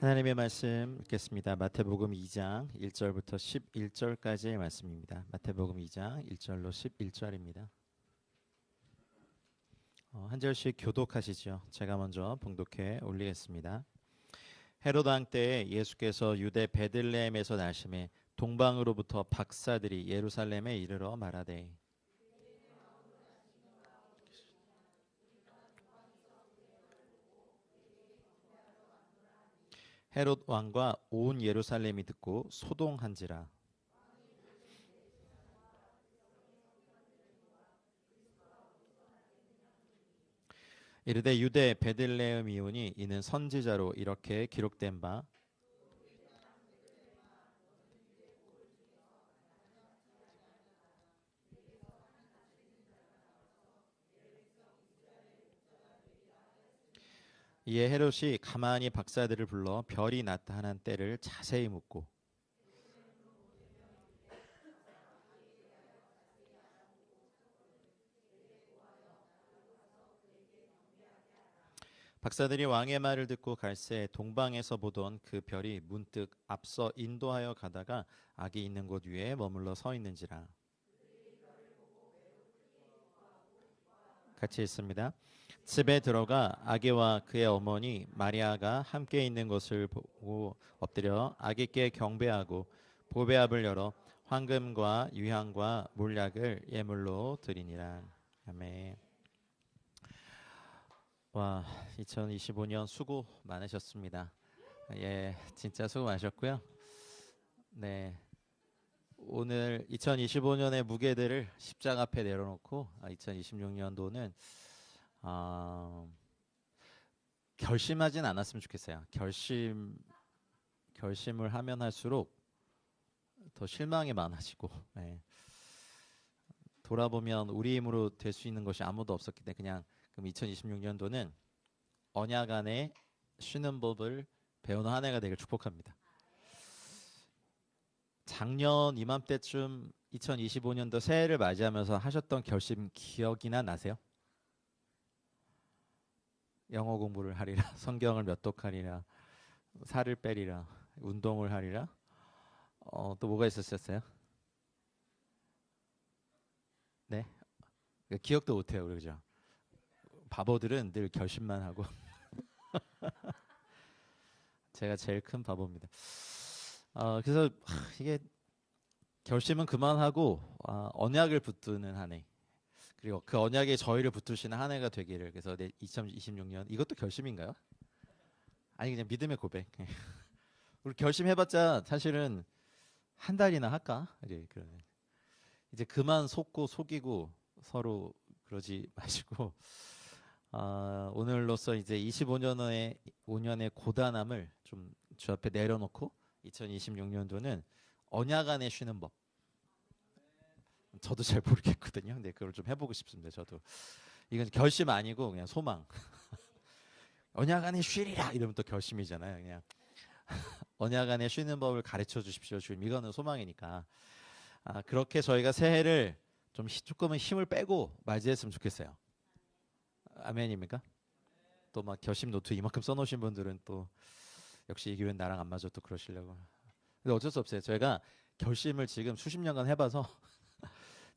하나님의 말씀 읽겠습니다. 마태복음 2장 1절부터 11절까지의 말씀입니다. 마태복음 2장 1절로 11절입니다. 한 절씩 교독하시죠. 제가 먼저 봉독해 올리겠습니다. 헤롯 왕 때에 예수께서 유대 베들레헴에서 나심에 동방으로부터 박사들이 예루살렘에 이르러 말하되 헤롯 왕과 온 예루살렘이 듣고 소동한지라. 이르되 유대 베들레헴이오니 이는 선지자로 이렇게 기록된 바 이에 헤롯이 가만히 박사들을 불러 별이 나타난 때를 자세히 묻고 박사들이 왕의 말을 듣고 갈새 동방에서 보던 그 별이 문득 앞서 인도하여 가다가 악이 있는 곳 위에 머물러 서 있는지라. 같이 있습니다. 집에 들어가 아기와 그의 어머니 마리아가 함께 있는 것을 보고 엎드려 아기께 경배하고 보배압을 열어 황금과 유향과 몰약을 예물로 드리니라. 아멘. 와, 2025년 수고 많으셨습니다. 예, 진짜 수고 많으셨고요. 네, 오늘 2025년의 무게들을 십자가 앞에 내려놓고 2026년도는 결심하진 않았으면 좋겠어요. 결심을 하면 할수록 더 실망이 많아지고 돌아보면 우리 힘으로 될 수 있는 것이 아무도 없었기 때문에 그럼 2026년도는 언약 안에 쉬는 법을 배우는 한 해가 되길 축복합니다. 작년 이맘때쯤 2025년도 새해를 맞이하면서 하셨던 결심 기억이나 나세요? 영어 공부를 하리라, 성경을 몇 독하리라, 살을 빼리라, 운동을 하리라. 또 뭐가 있었어요? 네, 기억도 못해요, 그죠? 바보들은 늘 결심만 하고 제가 제일 큰 바보입니다. 그래서 이게 결심은 그만하고 언약을 붙드는 한 해, 그리고 그 언약에 저희를 붙드시는 한 해가 되기를. 그래서 2026년 이것도 결심인가요? 아니 그냥 믿음의 고백. 우리 결심해봤자 사실은 한 달이나 할까? 이제 그만 속고 속이고 서로 그러지 마시고 오늘로써 이제 25년의 5년의 고단함을 좀 주 앞에 내려놓고 2026년도는 언약 안에 쉬는 법. 저도 잘 모르겠거든요. 근데 그걸 좀 해보고 싶습니다. 저도 이건 결심 아니고 그냥 소망. 언약 안에 쉬리라 이러면 또 결심이잖아요. 그냥 언약 안에 쉬는 법을 가르쳐 주십시오. 주님, 이거는 소망이니까. 그렇게 저희가 새해를 좀 조금은 힘을 빼고 맞이했으면 좋겠어요. 아멘입니까? 또 막 결심 노트 이만큼 써놓으신 분들은 또 역시 이 교회는 나랑 안 맞아 또 그러시려고. 근데 어쩔 수 없어요. 저희가 결심을 지금 수십 년간 해봐서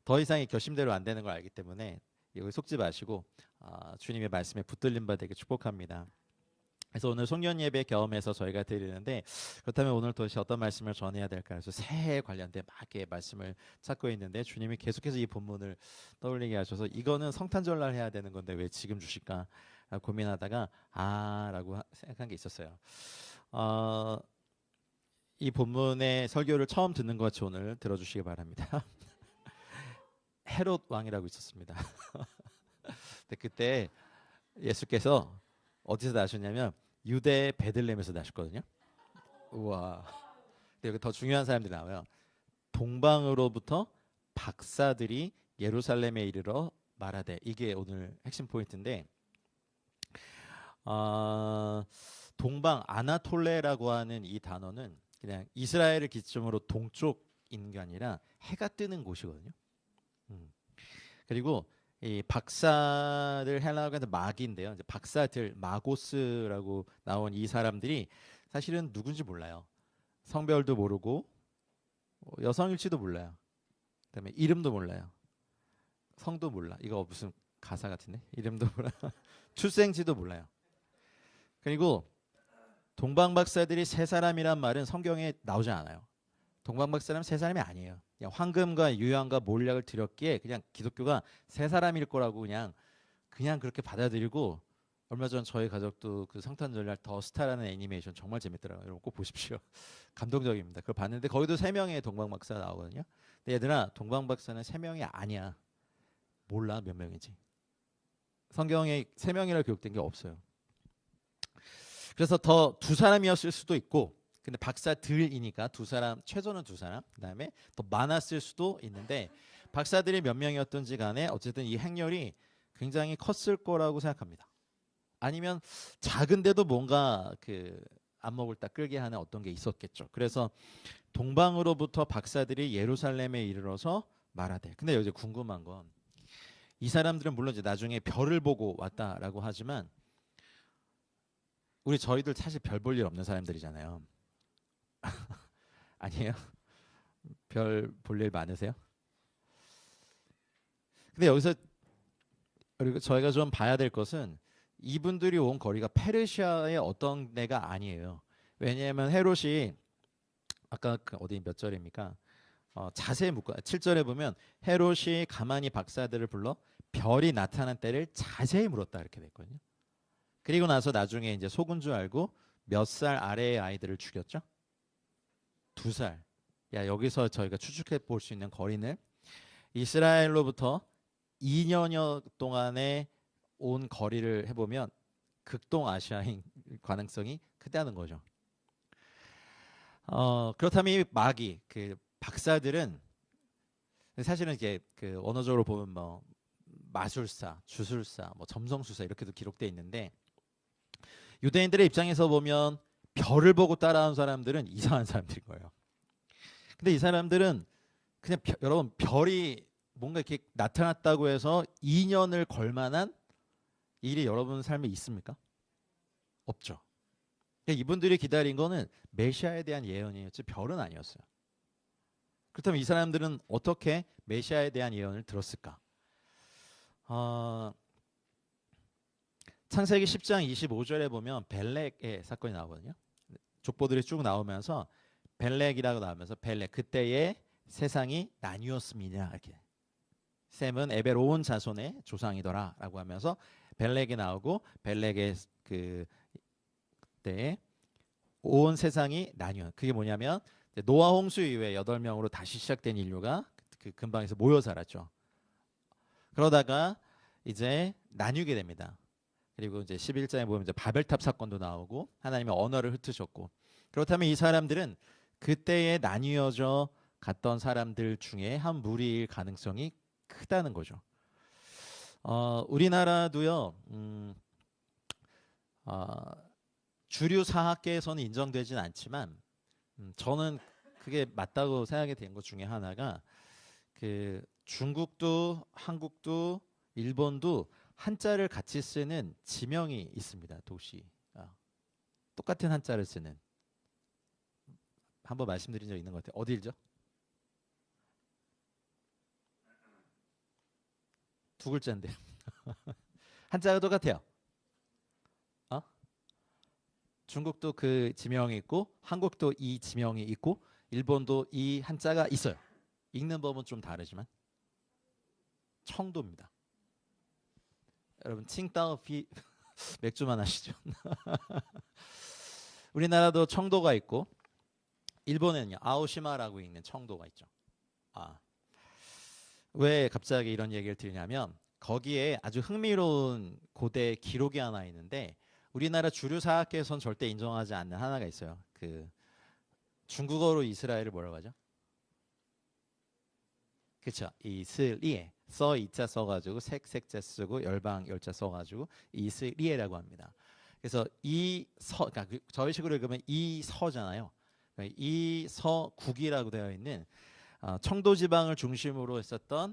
더 이상의 결심대로 안 되는 걸 알기 때문에 여기 속지 마시고 주님의 말씀에 붙들림 바 되게 축복합니다. 그래서 오늘 송년 예배 경험에서 저희가 드리는데, 그렇다면 오늘 도대체 어떤 말씀을 전해야 될까 해서 새해에 관련된 막 이렇게 말씀을 찾고 있는데 주님이 계속해서 이 본문을 떠올리게 하셔서 이거는 성탄절날 해야 되는 건데 왜 지금 주실까 고민하다가 라고 생각한 게 있었어요. 이 본문의 설교를 처음 듣는 것 같이 오늘 들어주시기 바랍니다. 헤롯 왕이라고 있었습니다. 근데 그때 예수께서 어디서 나셨냐면 유대 베들레헴에서 나셨거든요. 우와. 근데 여기 더 중요한 사람들이 나와요. 동방으로부터 박사들이 예루살렘에 이르러 말하되, 이게 오늘 핵심 포인트인데, 동방 아나톨레라고 하는 이 단어는 그냥 이스라엘을 기점으로 동쪽 있는 게 아니라 해가 뜨는 곳이거든요. 그리고 이 박사들 헬라어가 마기인데요. 이제 박사들 마고스라고 나온 이 사람들이 사실은 누군지 몰라요. 성별도 모르고 여성일지도 몰라요. 그다음에 이름도 몰라요. 성도 몰라. 이거 무슨 가사 같은데? 이름도 몰라. 출생지도 몰라요. 그리고 동방박사들이 세 사람이란 말은 성경에 나오지 않아요. 동방박사는 세 사람이 아니에요. 그냥 황금과 유향과 몰약을 드렸기에 그냥 기독교가 세 사람일 거라고 그냥 그렇게 받아들이고, 얼마 전 저희 가족도 그 성탄절날 더 스타라는 애니메이션 정말 재밌더라고요. 여러분 꼭 보십시오. 감동적입니다. 그걸 봤는데 거기도 세 명의 동방박사가 나오거든요. 근데 얘들아, 동방박사는 세 명이 아니야. 몰라 몇 명이지. 성경에 세 명이라 기록된 게 없어요. 그래서 더 두 사람이었을 수도 있고, 근데 박사들이니까 두 사람, 최소는 두 사람, 그다음에 더 많았을 수도 있는데, 박사들이 몇 명이었든지 간에 어쨌든 이 행렬이 굉장히 컸을 거라고 생각합니다. 아니면 작은데도 뭔가 그 안목을 딱 끌게 하는 어떤 게 있었겠죠. 그래서 동방으로부터 박사들이 예루살렘에 이르러서 말하되, 근데 여기 궁금한 건, 이 사람들은 물론 이제 나중에 별을 보고 왔다라고 하지만, 저희들 사실 별 볼 일 없는 사람들이잖아요. 아니에요? 별 볼 일 많으세요? 근데 여기서 그리고 저희가 좀 봐야 될 것은, 이분들이 온 거리가 페르시아의 어떤 데가 아니에요. 왜냐하면 헤롯이 아까 그 어디 몇 절입니까? 자세히 묻고 7절에 보면 헤롯이 가만히 박사들을 불러 별이 나타난 때를 자세히 물었다 이렇게 됐거든요. 그리고 나서 나중에 이제 속은 줄 알고 몇 살 아래의 아이들을 죽였죠? 2살. 야, 여기서 저희가 추측해 볼 수 있는 거리는 이스라엘로부터 2년여 동안에 온 거리를 해보면 극동아시아인 가능성이 크다는 거죠. 그렇다면 이 마귀, 그 박사들은 사실은 이게 그 언어적으로 보면 뭐 마술사, 주술사, 뭐 점성술사 이렇게도 기록되어 있는데, 유대인들의 입장에서 보면 별을 보고 따라온 사람들은 이상한 사람들인 거예요. 근데 이 사람들은 그냥 여러분, 별이 뭔가 이렇게 나타났다고 해서 2년을 걸 만한 일이 여러분 삶에 있습니까? 없죠. 이분들이 기다린 거는 메시아에 대한 예언이었지 별은 아니었어요. 그렇다면 이 사람들은 어떻게 메시아에 대한 예언을 들었을까? 창세기 10장 25절에 보면 벨렉의 사건이 나오거든요. 족보들이 쭉 나오면서 벨렉이라고 나오면서, 벨렉, 그때의 세상이 나뉘었습니다 이렇게. 셈은 에베로온 자손의 조상이더라라고 하면서 벨렉이 나오고, 벨렉의 그때 온 세상이 나뉘어. 그게 뭐냐면 노아 홍수 이후에 8명으로 다시 시작된 인류가 그 근방에서 모여 살았죠. 그러다가 이제 나뉘게 됩니다. 그리고 이제 11장에 보면 이제 바벨탑 사건도 나오고 하나님의 언어를 흩으셨고, 그렇다면 이 사람들은 그때에 나뉘어져 갔던 사람들 중에 한 무리일 가능성이 크다는 거죠. 우리나라도요. 주류 사학계에서는 인정되진 않지만, 저는 그게 맞다고 생각이 된 것 중에 하나가, 그 중국도 한국도 일본도 한자를 같이 쓰는 지명이 있습니다. 도시 똑같은 한자를 쓰는. 한번 말씀드린 적 있는 것 같아요. 어딜죠? 두 글자인데 한자가 똑같아요. 중국도 그 지명이 있고, 한국도 이 지명이 있고, 일본도 이 한자가 있어요. 읽는 법은 좀 다르지만 청도입니다. 여러분 칭따오피 맥주만 하시죠. 우리나라도 청도가 있고, 일본에는요 아오시마라고 읽는 청도가 있죠. 왜 갑자기 이런 얘기를 드리냐면, 거기에 아주 흥미로운 고대 기록이 하나 있는데, 우리나라 주류 사학계에선 절대 인정하지 않는 하나가 있어요. 그 중국어로 이스라엘을 뭐라고 하죠? 그렇죠. 이스리에. 써 이자 써가지고 색자 쓰고 열방 열자 써가지고 이스리에라고 합니다. 그래서 이 서, 그러니까 저희 식으로 읽으면 이 서잖아요. 이 서국이라고 되어 있는 청도 지방을 중심으로 했었던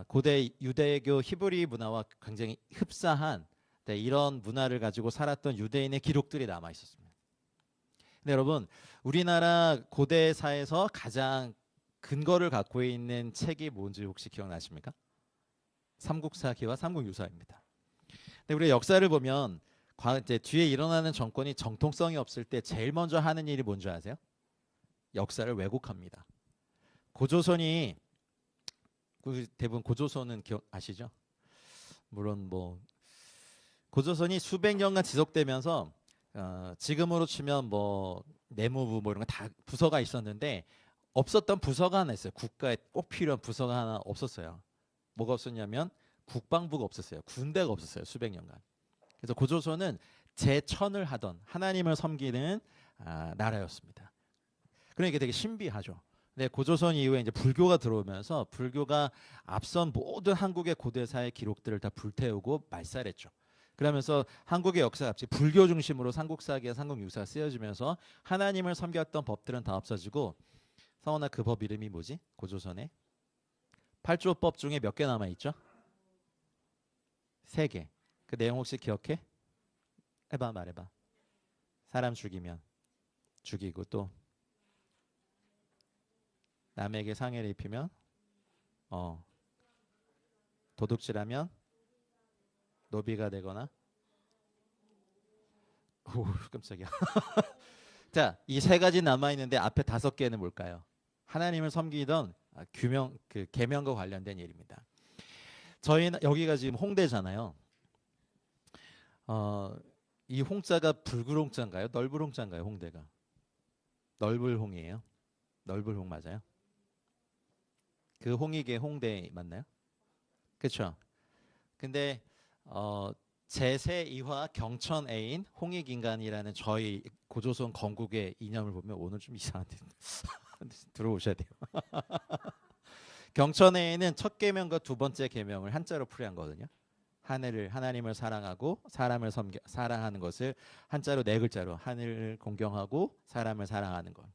고대 유대교 히브리 문화와 굉장히 흡사한 이런 문화를 가지고 살았던 유대인의 기록들이 남아 있었습니다. 근데 여러분, 우리나라 고대사에서 가장 근거를 갖고 있는 책이 뭔지 혹시 기억나십니까? 삼국사기와 삼국유사입니다. 근데 우리 역사를 보면 이제 뒤에 일어나는 정권이 정통성이 없을 때 제일 먼저 하는 일이 뭔지 아세요? 역사를 왜곡합니다. 고조선이 대부분 고조선은 아시죠? 물론 뭐 고조선이 수백 년간 지속되면서 지금으로 치면 뭐 내무부 뭐 이런 거 다 부서가 있었는데 없었던 부서가 하나 있어요. 국가에 꼭 필요한 부서가 하나 없었어요. 뭐가 없었냐면 국방부가 없었어요. 군대가 없었어요. 수백 년간. 그래서 고조선은 제천을 하던 하나님을 섬기는 나라였습니다. 그러니까 이게 되게 신비하죠. 근데 고조선 이후에 이제 불교가 들어오면서 불교가 앞선 모든 한국의 고대사의 기록들을 다 불태우고 말살했죠. 그러면서 한국의 역사가 갑자기 불교 중심으로 삼국사기와 삼국유사가 쓰여지면서 하나님을 섬겼던 법들은 다 없어지고, 성원아 그 법 이름이 뭐지? 고조선에 8조법 중에 몇 개 남아있죠? 3개. 그 내용 혹시 기억해? 해봐, 말해봐. 사람 죽이면 죽이고, 또 남에게 상해를 입히면 도둑질하면 노비가 되거나. 오, 깜짝이야. 자, 이 3가지 남아있는데 앞에 5개는 뭘까요? 하나님을 섬기던 규명, 그 계명과 관련된 일입니다. 저희는 여기가 지금 홍대잖아요. 이 홍자가 불구홍자인가요? 넓을홍자인가요? 홍대가 넓을홍이에요. 넓을홍 맞아요? 그 홍익의 홍대 맞나요? 그렇죠. 근데 제세 이화 경천 애인 홍익인간이라는 저희 고조선 건국의 이념을 보면 오늘 좀 이상한데 들어오셔야 돼요. 경천 애인은 첫 계명과 두 번째 계명을 한자로 풀이한 거거든요. 하나님을 사랑하고 사람을 사랑하는 것을 한자로 4글자로 하늘을 공경하고 사람을 사랑하는 것,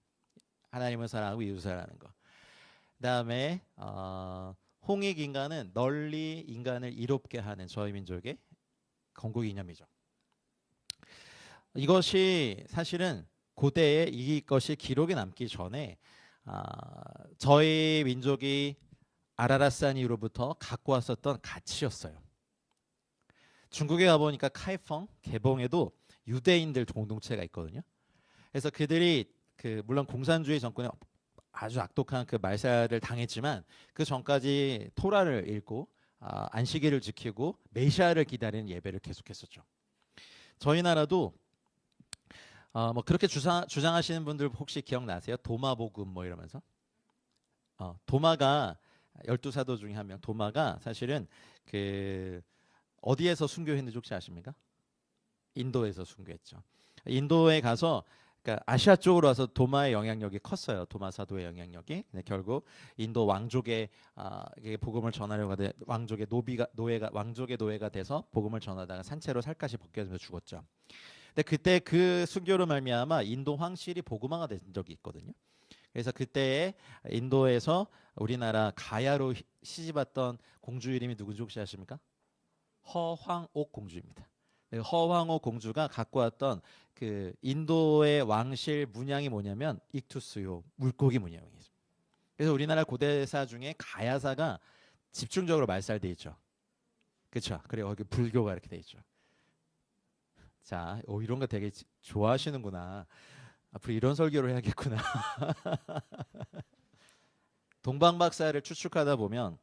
하나님을 사랑하고 이웃을 사랑하는 것. 그다음에 홍익 인간은 널리 인간을 이롭게 하는 저희 민족의 건국 이념이죠. 이것이 사실은 고대에 이것이 기록에 남기 전에 저희 민족이 아라라산 이후로부터 갖고 왔었던 가치였어요. 중국에 가보니까 카이펑, 개봉에도 유대인들 공동체가 있거든요. 그래서 그들이 물론 공산주의 정권에 아주 악독한 그 말살을 당했지만 그 전까지 토라를 읽고 안식일을 지키고 메시아를 기다리는 예배를 계속했었죠. 저희 나라도 뭐 그렇게 주장하시는 분들 혹시 기억나세요? 도마복음 뭐 이러면서 도마가 12사도 중에 한 명, 도마가 사실은 어디에서 순교했는지 혹시 아십니까? 인도에서 순교했죠. 인도에 가서 그러니까 아시아 쪽으로 와서 도마의 영향력이 컸어요. 도마 사도의 영향력이. 근데 결국 인도 왕족의 복음을 전하려고 하되 왕족의 노예가 돼서 복음을 전하다가 산채로 살갗이 벗겨지면서 죽었죠. 근데 그때 그 순교로 말미암아 인도 황실이 복음화가 된 적이 있거든요. 그래서 그때에 인도에서 우리나라 가야로 시집왔던 공주 이름이 누군지 혹시 아십니까? 허황옥 공주입니다. 허황옥 공주가 갖고 왔던 그 인도의 왕실 문양이 뭐냐면 익투스요, 물고기 문양이에요. 그래서 우리나라 고대사 중에 가야사가 집중적으로 말살돼 있죠. 그렇죠. 그리고 거기 불교가 이렇게 돼 있죠. 자, 이런 거 되게 좋아하시는구나. 앞으로 이런 설교를 해야겠구나. 동방박사를 추측하다 보면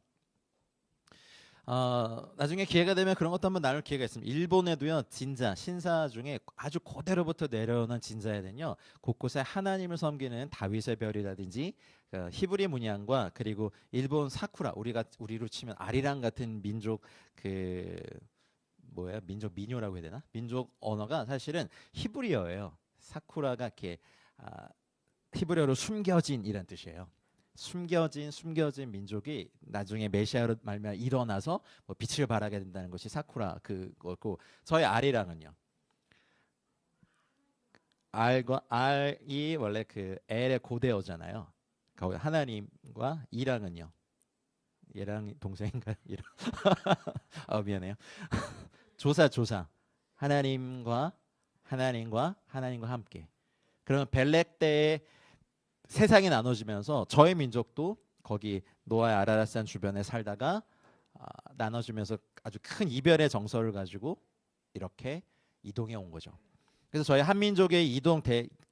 나중에 기회가 되면 그런 것도 한번 나눌 기회가 있습니다. 일본에도요, 신사 중에 아주 고대로부터 내려오는 진자에는요, 곳곳에 하나님을 섬기는 다윗의 별이라든지 히브리 문양과 그리고 일본 사쿠라, 우리로 치면 아리랑 같은 민족 민족 민요라고 해야 되나? 민족 언어가 사실은 히브리어예요. 사쿠라가 이렇게 히브리어로 숨겨진이란 뜻이에요. 숨겨진 민족이 나중에 메시아로 말미암아 일어나서 뭐 빛을 발하게 된다는 것이 사쿠라 그거고, 저희 아리랑은요. R이 원래 엘의 고대어잖아요. 하나님과 이랑은요. 얘랑 동생인가요? 미안해요. 조사 하나님과 함께. 그러면 벨렉 때에 세상이 나눠지면서 저희 민족도 거기 노아의 아라랏산 주변에 살다가 나눠지면서 아주 큰 이별의 정서를 가지고 이렇게 이동해 온 거죠. 그래서 저희 한민족의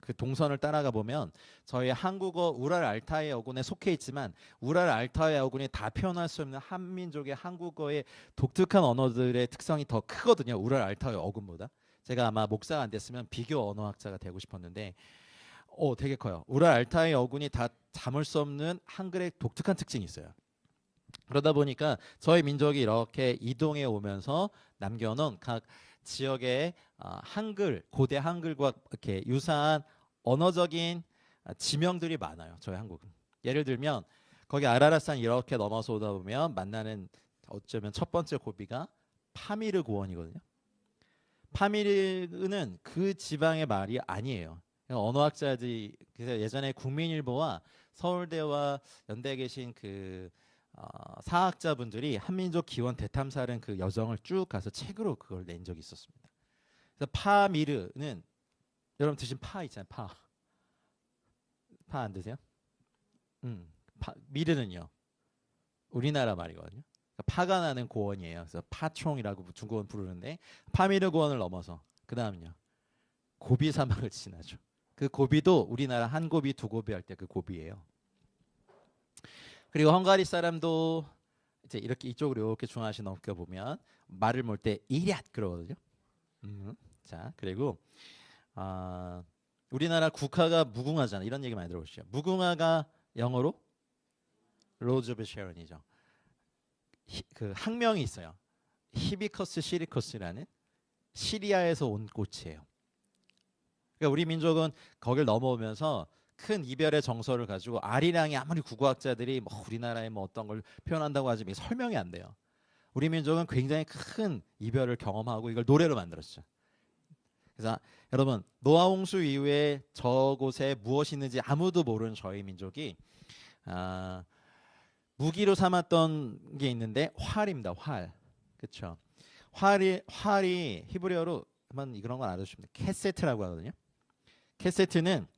그 동선을 따라가 보면 저희 한국어 우랄 알타이 어군에 속해 있지만 우랄 알타이 어군이 다 표현할 수 없는 한민족의 한국어의 독특한 언어들의 특성이 더 크거든요. 우랄 알타이 어군보다. 제가 아마 목사가 안 됐으면 비교 언어학자가 되고 싶었는데 되게 커요. 우랄 알타이 어군이 다 담을 수 없는 한글의 독특한 특징이 있어요. 그러다 보니까 저희 민족이 이렇게 이동해 오면서 남겨놓은 각 지역의 한글, 고대 한글과 이렇게 유사한 언어적인 지명들이 많아요. 저희 한국은. 예를 들면 거기 아라랏산 이렇게 넘어서 오다 보면 만나는 어쩌면 첫 번째 고비가 파미르 고원이거든요. 파미르는 그 지방의 말이 아니에요. 언어학자들이 예전에 국민일보와 서울대와 연대에 계신 그 사학자분들이 한민족 기원 대탐사라는 그 여정을 쭉 가서 책으로 그걸 낸 적이 있었습니다. 그래서 파미르는 여러분 드신 파 있잖아요. 파 안 드세요? 미르는요. 우리나라 말이거든요. 그러니까 파가 나는 고원이에요. 그래서 파총이라고 중국어는 부르는데 파미르 고원을 넘어서 그 다음은요. 고비 사막을 지나죠. 그 고비도 우리나라 한 고비 두 고비 할 때 그 고비예요. 그리고 헝가리 사람도 이제 이렇게 이쪽으로 이렇게 중앙아시 넘겨 보면 말을 몰 때 이랴 그러거든요. 자 그리고 우리나라 국화가 무궁화잖아. 이런 얘기 많이 들어보시죠. 무궁화가 영어로 로즈 오브 쉐런이죠. 그 학명이 있어요. 히비커스 시리커스라는 시리아에서 온 꽃이에요. 그러니까 우리 민족은 거길 넘어오면서 큰 이별의 정서를 가지고 아리랑이 아무리 국어학자들이 뭐 우리나라의 뭐 어떤 걸 표현한다고 하지만 설명이 안 돼요. 우리 민족은 굉장히 큰 이별을 경험하고 이걸 노래로 만들었죠. 그래서 여러분 노아 홍수 이후에 저곳에 무엇이 있는지 아무도 모르는 저희 민족이 무기로 삼았던 게 있는데 활입니다. 활. 그렇죠. 활이 히브리어로 한번 이런 건 알아주시면 돼요. 캐세트라고 하거든요. 캐세트는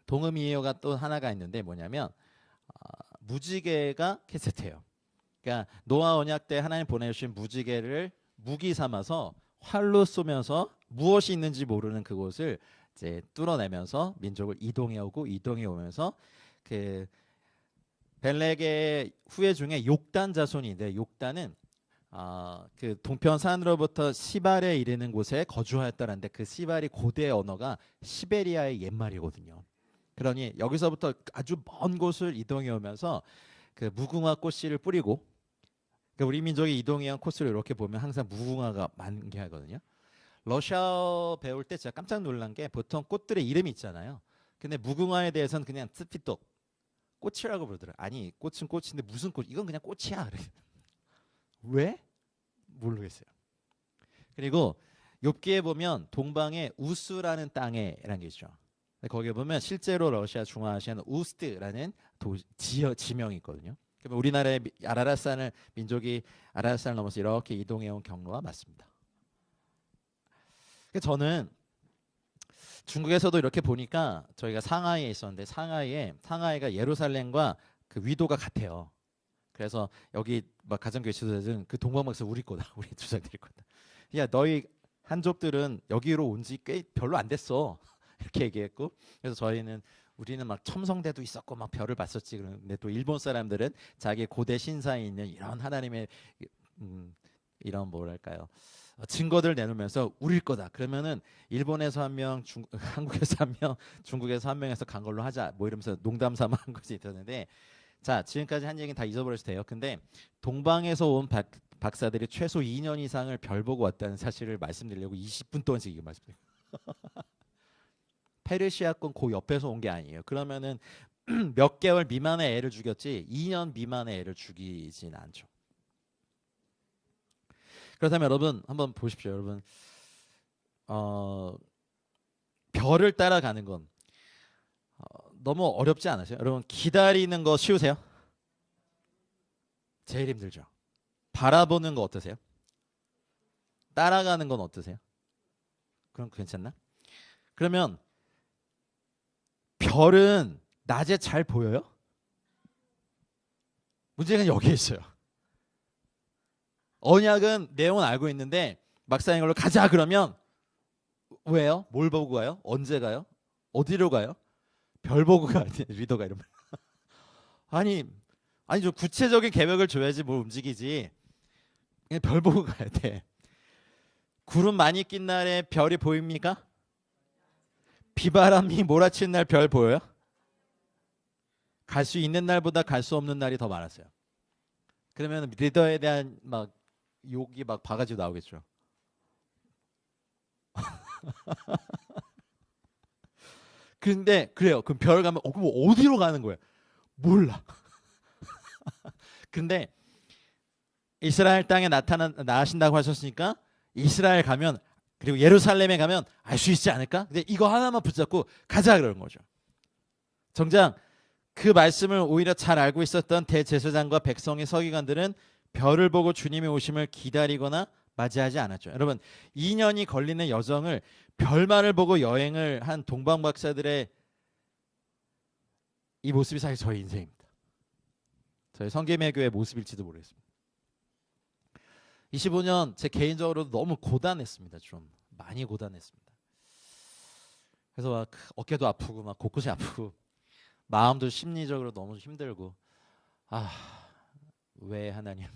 동음이어가 또 하나가 있는데 뭐냐면 무지개가 캐세트예요. 그러니까 노아 언약 때 하나님 보내주신 무지개를 무기 삼아서 활로 쏘면서 무엇이 있는지 모르는 그곳을 이제 뚫어내면서 민족을 이동해 오면서 그 벨렉의 후예 중에 욕단 자손인데 욕단은 그 동편 산으로부터 시발에 이르는 곳에 거주하였다는데 그 시발이 고대 언어가 시베리아의 옛말이거든요. 그러니 여기서부터 아주 먼 곳을 이동해 오면서 그 무궁화 꽃씨를 뿌리고 그러니까 우리 민족이 이동해온 코스를 이렇게 보면 항상 무궁화가 만개하거든요. 러시아 배울 때 제가 깜짝 놀란 게 보통 꽃들의 이름이 있잖아요. 근데 무궁화에 대해서는 그냥 츠피똑 꽃이라고 부르더라고요. 아니 꽃은 꽃인데 무슨 꽃? 이건 그냥 꽃이야. 왜? 모르겠어요. 그리고 욥기에 보면 동방에 우스라는 땅에라는 게 있죠. 거기에 보면 실제로 러시아 중앙아시아는 우스트라는 지명이 있거든요. 그러면 우리나라의 아라랏산을 민족이 아라랏산을 넘어서 이렇게 이동해온 경로와 맞습니다. 저는 중국에서도 이렇게 보니까 저희가 상하이에 있었는데 상하이가 예루살렘과 그 위도가 같아요. 그래서 여기 막 가정교회 지도자들은 그 동방박사 우리 거다, 우리 주장들이 거다. 야 너희 한족들은 여기로 온 지 꽤 별로 안 됐어. 이렇게 얘기했고 그래서 우리는 막 첨성대도 있었고 막 별을 봤었지. 그런데 또 일본 사람들은 자기 고대 신사에 있는 이런 하나님의 이런 뭐랄까요 증거들을 내놓으면서 우릴 거다. 그러면은 일본에서 한 명, 한국에서 한 명, 중국에서 한 명에서 간 걸로 하자. 뭐 이러면서 농담 삼아 한 것이 있었는데 자 지금까지 한 얘기는 다 잊어버려도 돼요. 근데 동방에서 온 박사들이 최소 2년 이상을 별 보고 왔다는 사실을 말씀드리려고 20분 동안 지금 말씀드려요. 페르시아권 그 옆에서 온 게 아니에요. 그러면은 몇 개월 미만의 애를 죽였지 2년 미만의 애를 죽이진 않죠. 그렇다면 여러분 한번 보십시오. 여러분 별을 따라가는 건 너무 어렵지 않으세요? 여러분 기다리는 거 쉬우세요? 제일 힘들죠. 바라보는 거 어떠세요? 따라가는 건 어떠세요? 그럼 괜찮나? 그러면 별은 낮에 잘 보여요? 문제는 여기에 있어요. 언약은 내용은 알고 있는데 막상 이걸로 가자 그러면 왜요? 뭘 보고 가요? 언제 가요? 어디로 가요? 별 보고 가야 돼. 리더가 이러면 아니 좀 구체적인 계획을 줘야지 뭘 움직이지. 그냥 별 보고 가야 돼. 구름 많이 낀 날에 별이 보입니까? 비바람이 몰아치는 날 별 보여요? 갈 수 있는 날보다 갈 수 없는 날이 더 많았어요. 그러면 리더에 대한 막 욕이 막 바가지 나오겠죠. 근데 그래요. 그럼 별 가면 그럼 어디로 가는 거예요? 몰라. 근데 이스라엘 땅에 나신다고 하셨으니까 이스라엘 가면 그리고 예루살렘에 가면 알 수 있지 않을까? 근데 이거 하나만 붙잡고 가자 그러는 거죠. 정작 그 말씀을 오히려 잘 알고 있었던 대제사장과 백성의 서기관들은 별을 보고 주님의 오심을 기다리거나 맞이하지 않았죠. 여러분 2년이 걸리는 여정을 별만을 보고 여행을 한 동방박사들의 이 모습이 사실 저희 인생입니다. 저희 성계매교의 모습일지도 모르겠습니다. 25년 제 개인적으로도 너무 고단했습니다. 좀 많이 고단했습니다. 그래서 막 어깨도 아프고 막 곳곳이 아프고 마음도 심리적으로 너무 힘들고 왜 하나님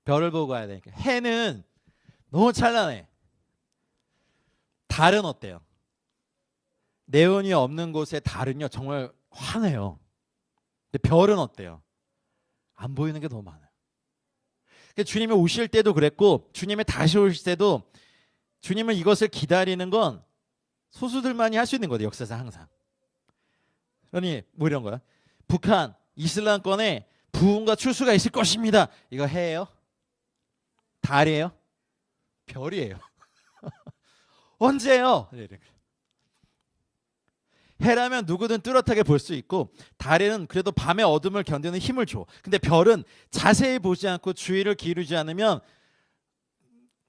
별을 보고 가야 되니까. 해는 너무 찬란해. 달은 어때요? 네온이 없는 곳의 달은요 정말 환해요. 근데 별은 어때요? 안 보이는 게 너무 많아요. 주님이 오실 때도 그랬고 주님이 다시 오실 때도 주님은 이것을 기다리는 건 소수들만이 할 수 있는 거예요. 역사상 항상. 그러니 뭐 이런 거야. 북한 이슬람권에 부흥과 출수가 있을 것입니다. 이거 해예요? 달이에요? 별이에요. 언제요? 해라면 누구든 뚜렷하게 볼 수 있고 달에는 그래도 밤의 어둠을 견디는 힘을 줘. 근데 별은 자세히 보지 않고 주의를 기울이지 않으면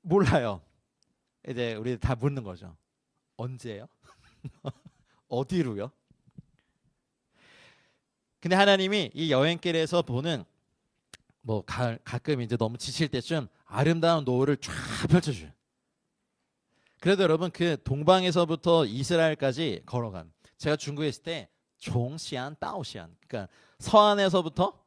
몰라요. 이제 우리 다 묻는 거죠. 언제요? 어디로요? 근데 하나님이 이 여행길에서 보는 뭐 가끔 이제 너무 지칠 때쯤 아름다운 노을을 쫙 펼쳐줘요. 그래도 여러분 그 동방에서부터 이스라엘까지 걸어간 제가 중국에 있을 때 종시안, 따오시안 그러니까 서안에서부터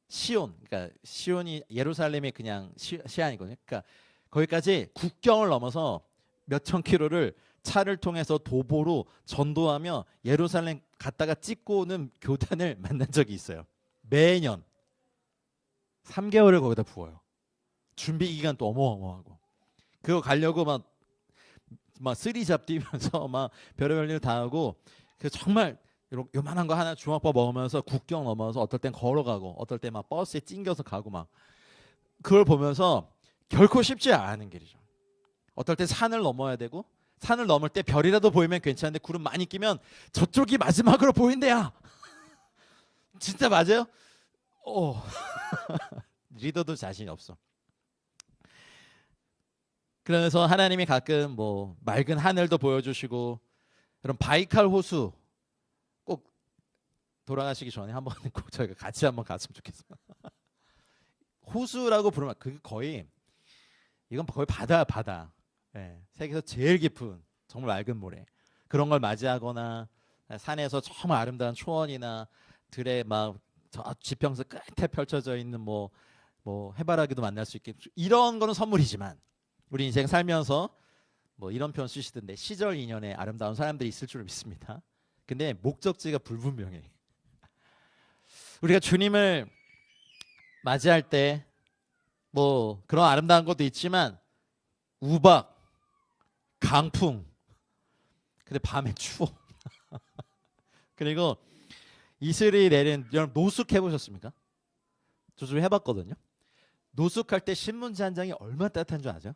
시온 그러니까 시온이 예루살렘이 그냥 시안이거든요. 그러니까 거기까지 국경을 넘어서 몇천 킬로를 차를 통해서 도보로 전도하며 예루살렘 갔다가 찍고 오는 교단을 만난 적이 있어요. 매년 3개월을 거기다 부어요. 준비 기간 또 어마어마하고 그거 가려고 막 쓰리잡 뛰면서 막 별의별 일 다 하고 그 정말 요만한 거 하나 주먹밥 먹으면서 국경 넘어서 어떨 땐 걸어가고 어떨 땐 막 버스에 찡겨서 가고 막 그걸 보면서 결코 쉽지 않은 길이죠. 어떨 땐 산을 넘어야 되고 산을 넘을 때 별이라도 보이면 괜찮은데 구름 많이 끼면 저쪽이 마지막으로 보인대야. 진짜 맞아요? 리더도 자신이 없어. 그래서 하나님이 가끔 뭐 맑은 하늘도 보여주시고 그럼 바이칼 호수 꼭 돌아가시기 전에 한번 꼭 저희가 같이 한번 갔으면 좋겠어요. 호수라고 부르면 그게 이건 거의 바다. 네, 세계에서 제일 깊은 정말 맑은 모래 그런 걸 맞이하거나 산에서 정말 아름다운 초원이나 들에 막 저 지평선 끝에 펼쳐져 있는 뭐 해바라기도 만날 수 있게 이런 거는 선물이지만 우리 인생 살면서 뭐 이런 표현 쓰시던데 시절 인연에 아름다운 사람들이 있을 줄 믿습니다. 근데 목적지가 불분명해. 우리가 주님을 맞이할 때 뭐 그런 아름다운 것도 있지만 우박, 강풍, 근데 밤에 추워. 그리고 이슬이 내린 여러분 노숙 해보셨습니까? 저 좀 해봤거든요. 노숙할 때 신문지 한 장이 얼마나 따뜻한 줄 아세요?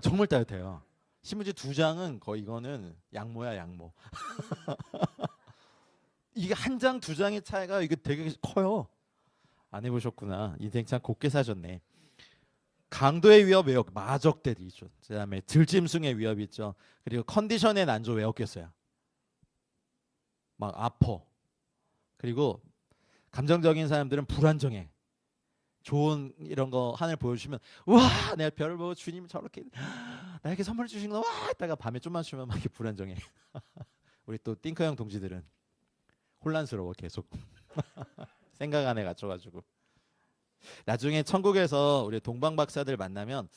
정말 따뜻해요. 신문지 2장은 거의 이거는 양모야 양모. 이게 한 장, 2장의 차이가 이게 되게 커요. 안 해보셨구나. 인생 참 곱게 사셨네. 강도의 위협 외웠 마적대도 있죠. 그다음에 들짐승의 위협이 있죠. 그리고 컨디션의 난조 외웠겠어요. 막 아파. 그리고 감정적인 사람들은 불안정해. 좋은 이런 거 하늘 보여주시면 와 내가 별을 보고 주님이 저렇게 나에게 선물 주신 거 와 이따가 밤에 좀만 쉬면 막 이렇게 불안정해. 우리 또 띵크 형 동지들은 혼란스러워 계속. 생각 안에 갇혀가지고. 나중에 천국에서 우리 동방 박사들 만나면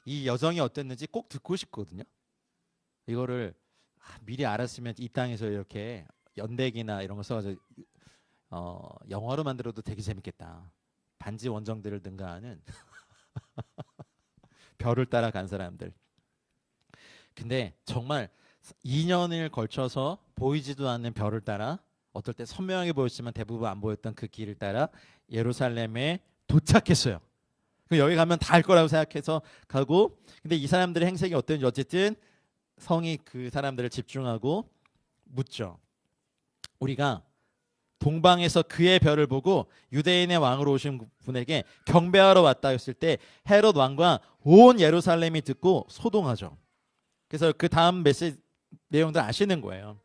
이 여정이 어땠는지 꼭 듣고 싶거든요. 이거를 미리 알았으면 이 땅에서 이렇게 연대기나 이런 거 써가지고 영화로 만들어도 되게 재밌겠다. 반지 원정대를 능가하는 별을 따라 간 사람들. 근데 정말 2년을 걸쳐서 보이지도 않는 별을 따라 어떨 때 선명하게 보였지만 대부분 안 보였던 그 길을 따라 예루살렘에 도착했어요. 여기 가면 다 알 거라고 생각해서 가고, 근데 이 사람들의 행색이 어땠는지 어쨌든 성이 그 사람들을 집중하고 묻죠. 우리가 동방에서 그의 별을 보고 유대인의 왕으로 오신 분에게 경배하러 왔다 했을 때 헤롯 왕과 온 예루살렘이 듣고 소동하죠. 그래서 그 다음 메시지 내용들 아시는 거예요.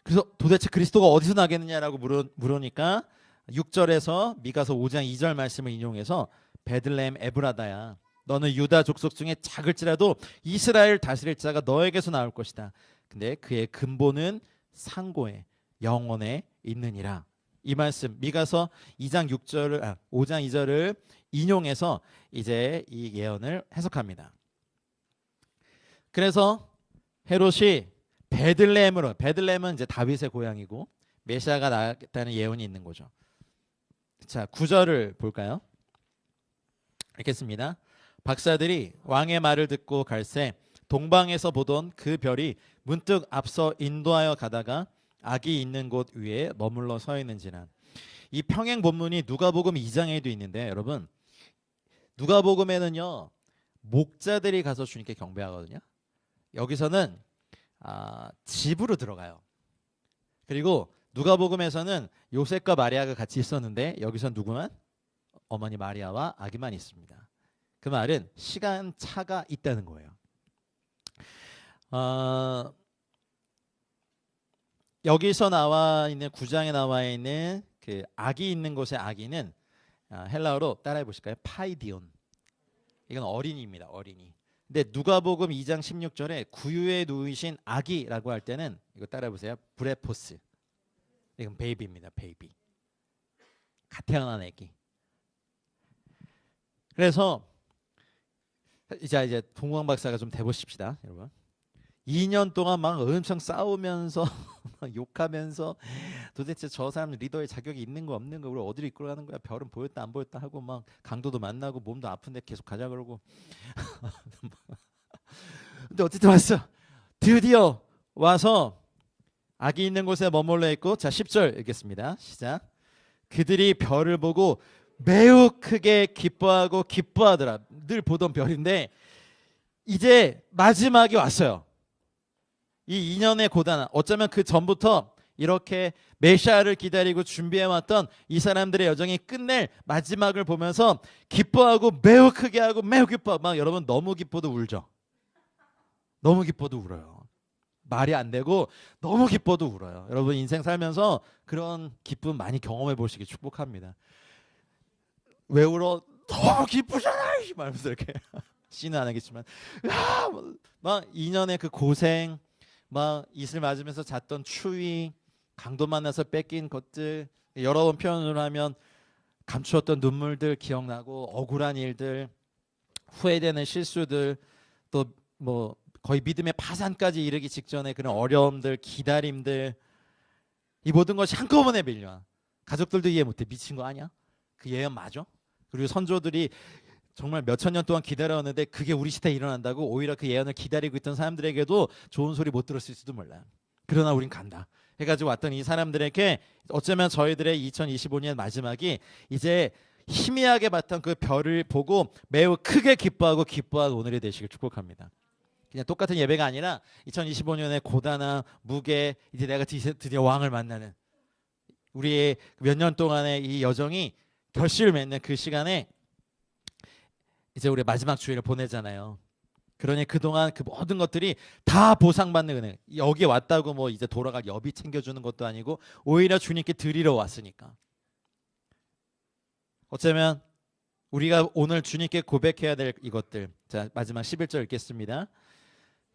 그래서 도대체 그리스도가 어디서 나겠느냐라고 물으니까 6절에서 미가서 5장 2절 말씀을 인용해서 베들레헴 에브라다야 너는 유다 족속 중에 작을지라도 이스라엘 다스릴 자가 너에게서 나올 것이다. 근데 그의 근본은 상고에 영원에 있느니라. 이 말씀 미가서 2장 6절을 5장 2절을 인용해서 이제 이 예언을 해석합니다. 그래서 헤롯이 베들레헴으로, 베들레헴은 이제 다윗의 고향이고 메시아가 나겠다는 예언이 있는 거죠. 자, 9절을 볼까요? 읽겠습니다. 박사들이 왕의 말을 듣고 갈새 동방에서 보던 그 별이 문득 앞서 인도하여 가다가 악이 있는 곳 위에 머물러 서 있는지라. 이 평행 본문이 누가복음 2장에도 있는데 여러분 누가복음에는요 목자들이 가서 주님께 경배하거든요. 여기서는 집으로 들어가요. 그리고 누가복음에서는 요셉과 마리아가 같이 있었는데 여기서 누구만? 어머니 마리아와 아기만 있습니다. 그 말은 시간 차가 있다는 거예요. 여기서 나와 있는 9장에 나와 있는 그 아기 있는 곳의 아기는 헬라어로 따라해 보실까요? 파이디온. 이건 어린이입니다. 어린이. 근데 누가복음 2장 16절에 구유에 누이신 아기라고 할 때는 이거 따라해 보세요. 브레포스. 이건 베이비입니다. 베이비. 갓 태어난 아기. 그래서 이제 동광 박사가 좀 돼보십시다, 여러분. 2년 동안 막 엄청 싸우면서 욕하면서 도대체 저 사람 리더의 자격이 있는 거 없는 거 우리 어디로 이끌어가는 거야? 별은 보였다 안 보였다 하고 막 강도도 만나고 몸도 아픈데 계속 가자 그러고. 근데 어쨌든 왔어. 드디어 와서 아기 있는 곳에 머물러 있고, 자 10절 읽겠습니다. 시작. 그들이 별을 보고 매우 크게 기뻐하고 기뻐하더라. 늘 보던 별인데 이제 마지막이 왔어요. 이 2년의 고단, 어쩌면 그 전부터 이렇게 메시아를 기다리고 준비해왔던 이 사람들의 여정이 끝낼 마지막을 보면서 기뻐하고 매우 크게 하고 매우 기뻐하고 막 여러분 너무 기뻐도 울죠. 너무 기뻐도 울어요. 말이 안 되고 너무 기뻐도 울어요. 여러분 인생 살면서 그런 기쁨 많이 경험해 보시기 축복합니다. 왜 울어? 너무 기쁘잖아! 말면서 이렇게 씨는 안 하겠지만 막 2년의 그 고생, 막 이슬 맞으면서 잤던 추위, 강도 만나서 뺏긴 것들, 여러 번 표현을 하면 감추었던 눈물들 기억나고, 억울한 일들, 후회되는 실수들, 또 뭐 거의 믿음의 파산까지 이르기 직전에 그런 어려움들, 기다림들, 이 모든 것이 한꺼번에 밀려와. 가족들도 이해 못해. 미친 거 아니야? 그 예언 맞아? 그리고 선조들이 정말 몇천 년 동안 기다렸는데 그게 우리 시대에 일어난다고 오히려 그 예언을 기다리고 있던 사람들에게도 좋은 소리 못 들었을지도 몰라. 그러나 우린 간다 해가지고 왔던 이 사람들에게 어쩌면 저희들의 2025년 마지막이 이제 희미하게 봤던 그 별을 보고 매우 크게 기뻐하고 기뻐한 오늘이 되시길 축복합니다. 그냥 똑같은 예배가 아니라 2025년의 고단한 무게, 이제 내가 드디어 왕을 만나는 우리의 몇 년 동안의 이 여정이 결실을 맺는 그 시간에 이제 우리 마지막 주일을 보내잖아요. 그러니 그동안 그 모든 것들이 다 보상받는 은혜. 여기 왔다고 뭐 이제 돌아갈 여비 챙겨주는 것도 아니고 오히려 주님께 드리러 왔으니까. 어쩌면 우리가 오늘 주님께 고백해야 될 이것들. 자, 마지막 11절 읽겠습니다.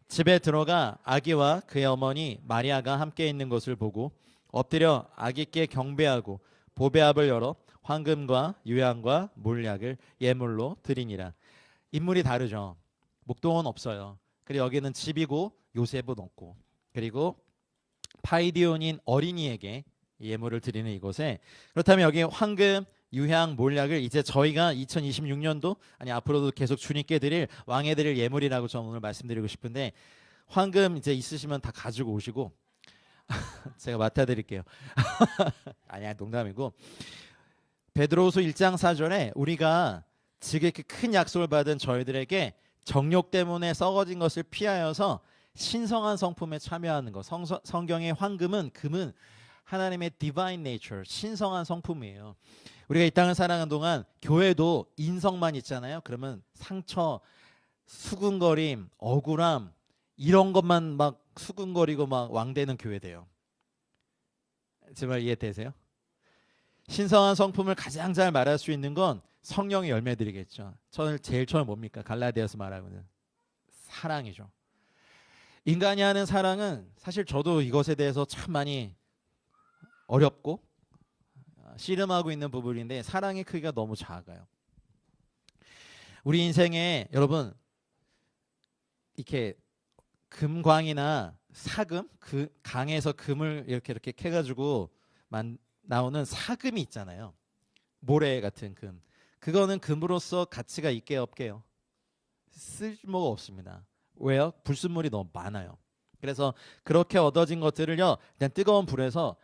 집에 들어가 아기와 그의 어머니 마리아가 함께 있는 것을 보고 엎드려 아기께 경배하고 보배압을 열어 황금과 유향과 몰약을 예물로 드리니라. 인물이 다르죠. 목동은 없어요. 그리고 여기는 집이고 요셉은 없고, 그리고 파이디온인 어린이에게 예물을 드리는 이곳에, 그렇다면 여기 황금, 유향, 몰약을 이제 저희가 2026년도 아니 앞으로도 계속 주님께 드릴 왕에 드릴 예물이라고 저는 오늘 말씀드리고 싶은데, 황금 이제 있으시면 다 가지고 오시고 제가 맡아드릴게요. 아니야, 농담이고, 베드로후서 1장 4절에 우리가 지금 이렇게 큰 약속을 받은 저희들에게 정욕 때문에 썩어진 것을 피하여서 신성한 성품에 참여하는 것. 성경의 황금은, 금은 하나님의 divine nature, 신성한 성품이에요. 우리가 이 땅을 살아가는 동안 교회도 인성만 있잖아요. 그러면 상처, 수군거림, 억울함 이런 것만 막 수군거리고 막 왕되는 교회 돼요. 정말 이해되세요? 신성한 성품을 가장 잘 말할 수 있는 건 성령의 열매들이겠죠. 저는 제일 처음 뭡니까? 갈라디아서 말하고는 사랑이죠. 인간이 하는 사랑은 사실 저도 이것에 대해서 참 많이 어렵고 씨름하고 있는 부분인데, 사랑의 크기가 너무 작아요. 우리 인생에 여러분 이렇게 금광이나 사금, 그 강에서 금을 이렇게 캐가지고 나오는 사금이 있잖아요. 모래 같은 금. 그거는 금으로서 가치가 있게 없게요? 쓸모가 없습니다. 왜요? 불순물이 너무 많아요. 그래서 그렇게 얻어진 것들을요, 그냥 뜨거운 불에서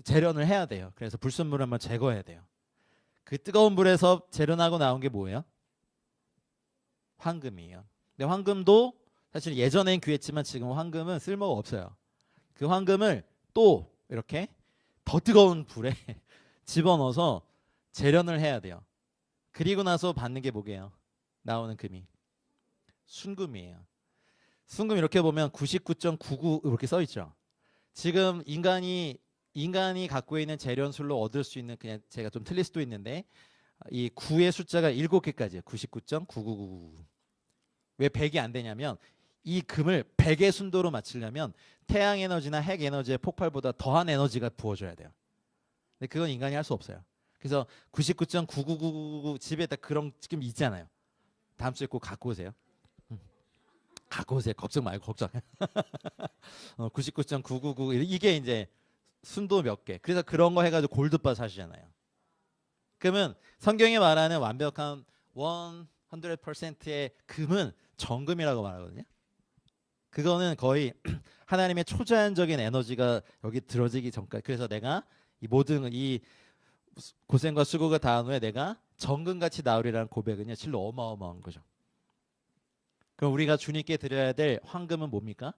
재련을 해야 돼요. 그래서 불순물을 한번 제거해야 돼요. 그 뜨거운 불에서 재련하고 나온 게 뭐예요? 황금이에요. 근데 황금도 사실 예전엔 귀했지만 지금 황금은 쓸모가 없어요. 그 황금을 또 이렇게 더 뜨거운 불에 집어넣어서 재련을 해야 돼요. 그리고 나서 받는 게 뭐게요? 나오는 금이 순금이에요. 순금 이렇게 보면 99.99 이렇게 써 있죠. 지금 인간이 갖고 있는 재련술로 얻을 수 있는, 그냥 제가 좀 틀릴 수도 있는데 이 9의 숫자가 7개까지예요. 99.9999. 왜 100이 안 되냐면 이 금을 100의 순도로 맞추려면 태양 에너지나 핵 에너지의 폭발보다 더한 에너지가 부어줘야 돼요. 근데 그건 인간이 할 수 없어요. 그래서 99.9999 집에 딱 그런 지금 있잖아요. 다음 주에 꼭 갖고 오세요. 갖고 오세요. 걱정 말고, 걱정. 99.999 이게 이제 순도 몇 개. 그래서 그런 거 해가지고 골드바 사시잖아요. 그러면 성경이 말하는 완벽한 100%의 금은 정금이라고 말하거든요. 그거는 거의 하나님의 초자연적인 에너지가 여기 들어지기 전까지. 그래서 내가 이 모든 이 고생과 수고가 다한 후에 내가 정금같이 나으리라는 고백은요, 실로 어마어마한 거죠. 그럼 우리가 주님께 드려야 될 황금은 뭡니까?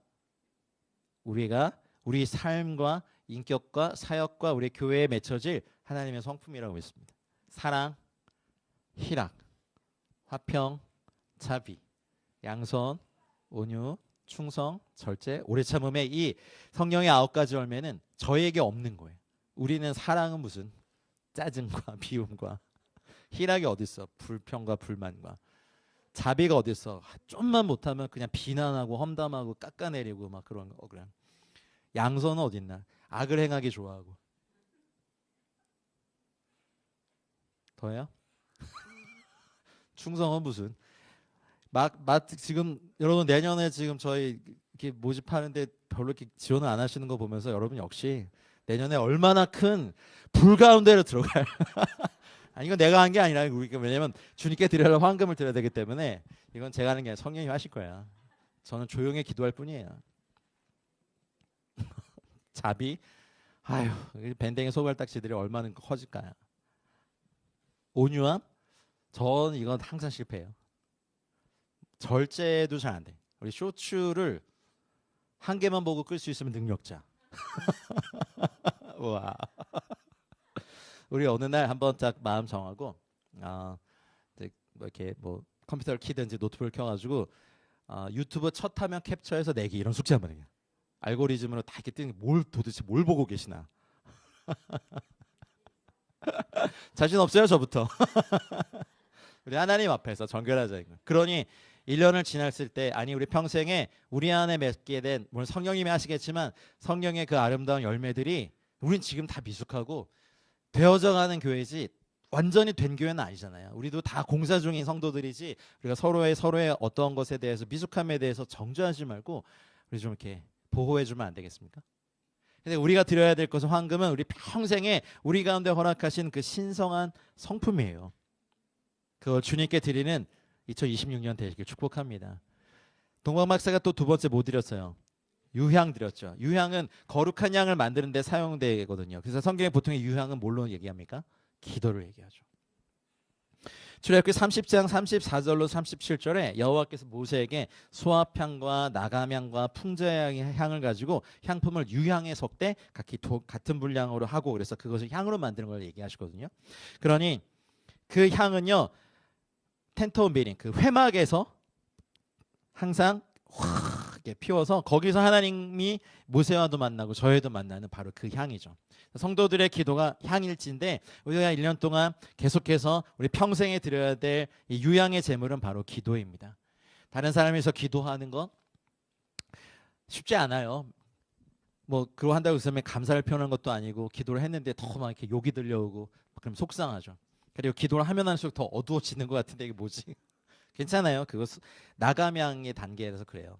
우리가 우리 삶과 인격과 사역과 우리 교회에 맺혀질 하나님의 성품이라고 했습니다. 사랑, 희락, 화평, 자비, 양선, 온유, 충성, 절제, 오래 참음의 이 성령의 9가지 열매는 저에게 없는 거예요. 우리는 사랑은 무슨 짜증과 비움과, 희락이 어디 있어? 불평과 불만과, 자비가 어디 있어? 좀만 못하면 그냥 비난하고 험담하고 깎아내리고 막 그런 거. 그냥 양선은 어디 있나? 악을 행하기 좋아하고. 더해요? 충성은 무슨? 지금 여러분 내년에 지금 저희 이렇게 모집하는데 별로 이렇게 지원을 안 하시는 거 보면서 여러분 역시 내년에 얼마나 큰 불 가운데로 들어갈. 아니 이건 내가 한 게 아니라 왜냐면 주님께 드려야 황금을 드려야 되기 때문에 이건 제가 하는 게 아니라 성령이 하실 거야. 저는 조용히 기도할 뿐이에요. 자비, 아유 밴댕이 소갈딱지들이 얼마나 커질까요? 온유함, 전 이건 항상 실패해요. 절제도 잘 안 돼. 우리 쇼츠를 한 개만 보고 끌 수 있으면 능력자. 와. 우리 어느 날 한번 딱 마음 정하고 이제 뭐 이렇게 뭐 컴퓨터를 키든지 노트북을 켜가지고 유튜브 첫 화면 캡처해서 내기 이런 숙제 한번 해요. 알고리즘으로 다 이렇게 뜨는 게 도대체 뭘 보고 계시나. 자신 없어요 저부터. 우리 하나님 앞에서 정결하자 이거. 그러니 1년을 지났을 때 아니 우리 평생에 우리 안에 맺게 된 물론 성령님이 하시겠지만 성령의 그 아름다운 열매들이 우린 지금 다 미숙하고 되어져 가는 교회지 완전히 된 교회는 아니잖아요. 우리도 다 공사 중인 성도들이지 우리가 서로의 어떤 것에 대해서 미숙함에 대해서 정죄하지 말고 우리 좀 이렇게 보호해 주면 안 되겠습니까? 근데 우리가 드려야 될 것은 황금은 우리 평생에 우리 가운데 허락하신 그 신성한 성품이에요. 그걸 주님께 드리는 2026년 되시길 축복합니다. 동방 박사가 또 두 번째 뭐 드렸어요? 유향 드렸죠. 유향은 거룩한 향을 만드는 데 사용되거든요. 그래서 성경에 보통 유향은 뭘로 얘기합니까? 기도를 얘기하죠. 출애굽기 30장 34절로 37절에 여호와께서 모세에게 소합향과 나감향과 풍자향의 향을 가지고 향품을 유향에 섞되 각기 같은 분량으로 하고 그래서 그것을 향으로 만드는 걸 얘기하시거든요. 그러니 그 향은요. 텐트 오브 미팅 그 회막에서 항상 확 피워서 거기서 하나님이 모세와도 만나고 저희도 만나는 바로 그 향이죠. 성도들의 기도가 향일지인데 우리가 1년 동안 계속해서 우리 평생에 드려야 될 이 유향의 제물은 바로 기도입니다. 다른 사람에서 기도하는 건 쉽지 않아요. 뭐 그거 한다고 해서 감사를 표현하는 것도 아니고 기도를 했는데 더 막 이렇게 욕이 들려오고 그럼 속상하죠. 그리고 기도를 하면 할수록 더 어두워지는 것 같은데 이게 뭐지? 괜찮아요. 그거 나감향의 단계에서 그래요.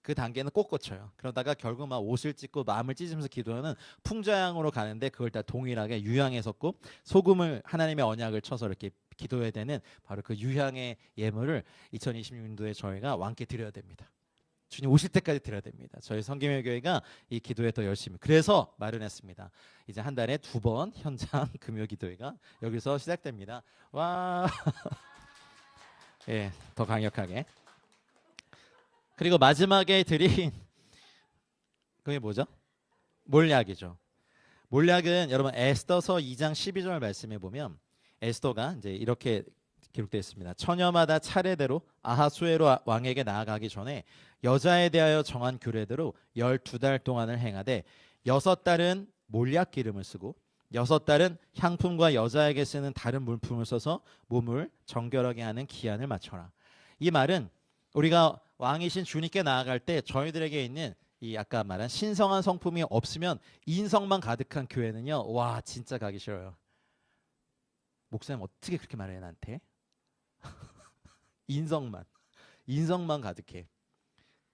그 단계는 꼭 거쳐요. 그러다가 결국 막 옷을 찢고 마음을 찢으면서 기도하는 풍자향으로 가는데 그걸 다 동일하게 유향에 섞고 소금을 하나님의 언약을 쳐서 이렇게 기도해야 되는 바로 그 유향의 예물을 2026년도에 저희가 왕께 드려야 됩니다. 주님 오실 때까지 드려야 됩니다. 저희 성김의 교회가 이 기도에 더 열심히 그래서 마련했습니다. 이제 한 달에 2번 현장 금요 기도회가 여기서 시작됩니다. 와, 예, 더 강력하게. 그리고 마지막에 드린 그게 뭐죠? 몰약이죠. 몰약은 여러분 에스더서 2장 12절 말씀에 보면 에스더가 이제 이렇게 기록되어 있습니다. 처녀마다 차례대로 아하수에로 왕에게 나아가기 전에 여자에 대하여 정한 규례대로 12달 동안을 행하되 6달은 몰약 기름을 쓰고 6달은 향품과 여자에게 쓰는 다른 물품을 써서 몸을 정결하게 하는 기한을 맞춰라. 이 말은 우리가 왕이신 주님께 나아갈 때 저희들에게 있는 이 아까 말한 신성한 성품이 없으면 인성만 가득한 교회는요. 와 진짜 가기 싫어요. 목사님 어떻게 그렇게 말해 나한테? 인성만 가득해.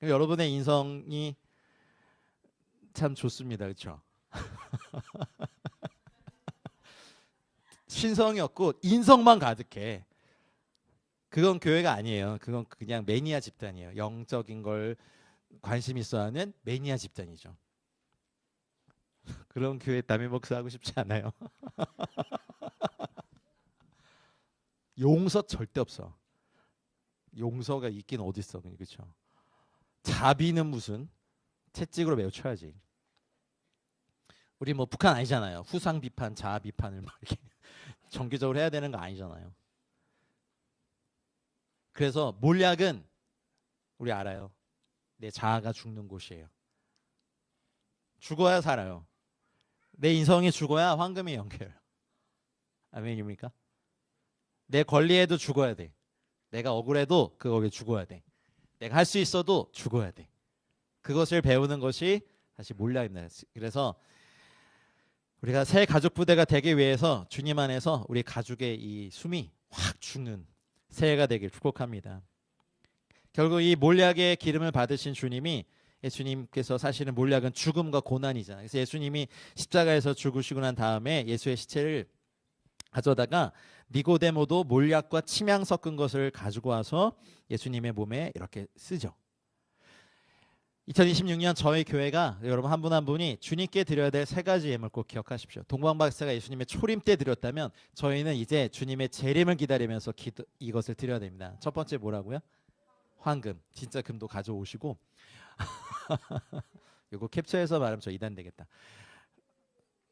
여러분의 인성이 참 좋습니다. 그렇죠? 신성이 없고 인성만 가득해. 그건 교회가 아니에요. 그건 그냥 매니아 집단이에요. 영적인 걸 관심 있어 하는 매니아 집단이죠. 그런 교회 담임 목사하고 싶지 않아요. 용서 절대 없어. 용서가 있긴 어딨어. 그렇죠? 자비는 무슨 채찍으로 매우 쳐야지. 우리 뭐 북한 아니잖아요. 후상 비판, 자아 비판을 막 이렇게 정기적으로 해야 되는 거 아니잖아요. 그래서 몰약은 우리 알아요. 내 자아가 죽는 곳이에요. 죽어야 살아요. 내 인성이 죽어야 황금이 연결. 아멘입니까? 내 권리에도 죽어야 돼. 내가 억울해도 그거에 죽어야 돼. 내가 할 수 있어도 죽어야 돼. 그것을 배우는 것이 사실 몰약입니다. 그래서 우리가 새 가족 부대가 되기 위해서 주님 안에서 우리 가족의 이 숨이 확 죽는 새해가 되길 축복합니다. 결국 이 몰약의 기름을 받으신 주님이 예수님께서 사실은 몰약은 죽음과 고난이잖아요. 그래서 예수님이 십자가에서 죽으시고 난 다음에 예수의 시체를 가져다가 니고데모도 몰약과 침향 섞은 것을 가지고 와서 예수님의 몸에 이렇게 쓰죠. 2026년 저희 교회가 여러분 한 분 한 분이 주님께 드려야 될 3가지 예물 꼭 기억하십시오. 동방박사가 예수님의 초림 때 드렸다면 저희는 이제 주님의 재림을 기다리면서 이것을 드려야 됩니다. 첫 번째 뭐라고요? 황금. 진짜 금도 가져오시고 이거 캡처해서 말하면 저 이단 되겠다.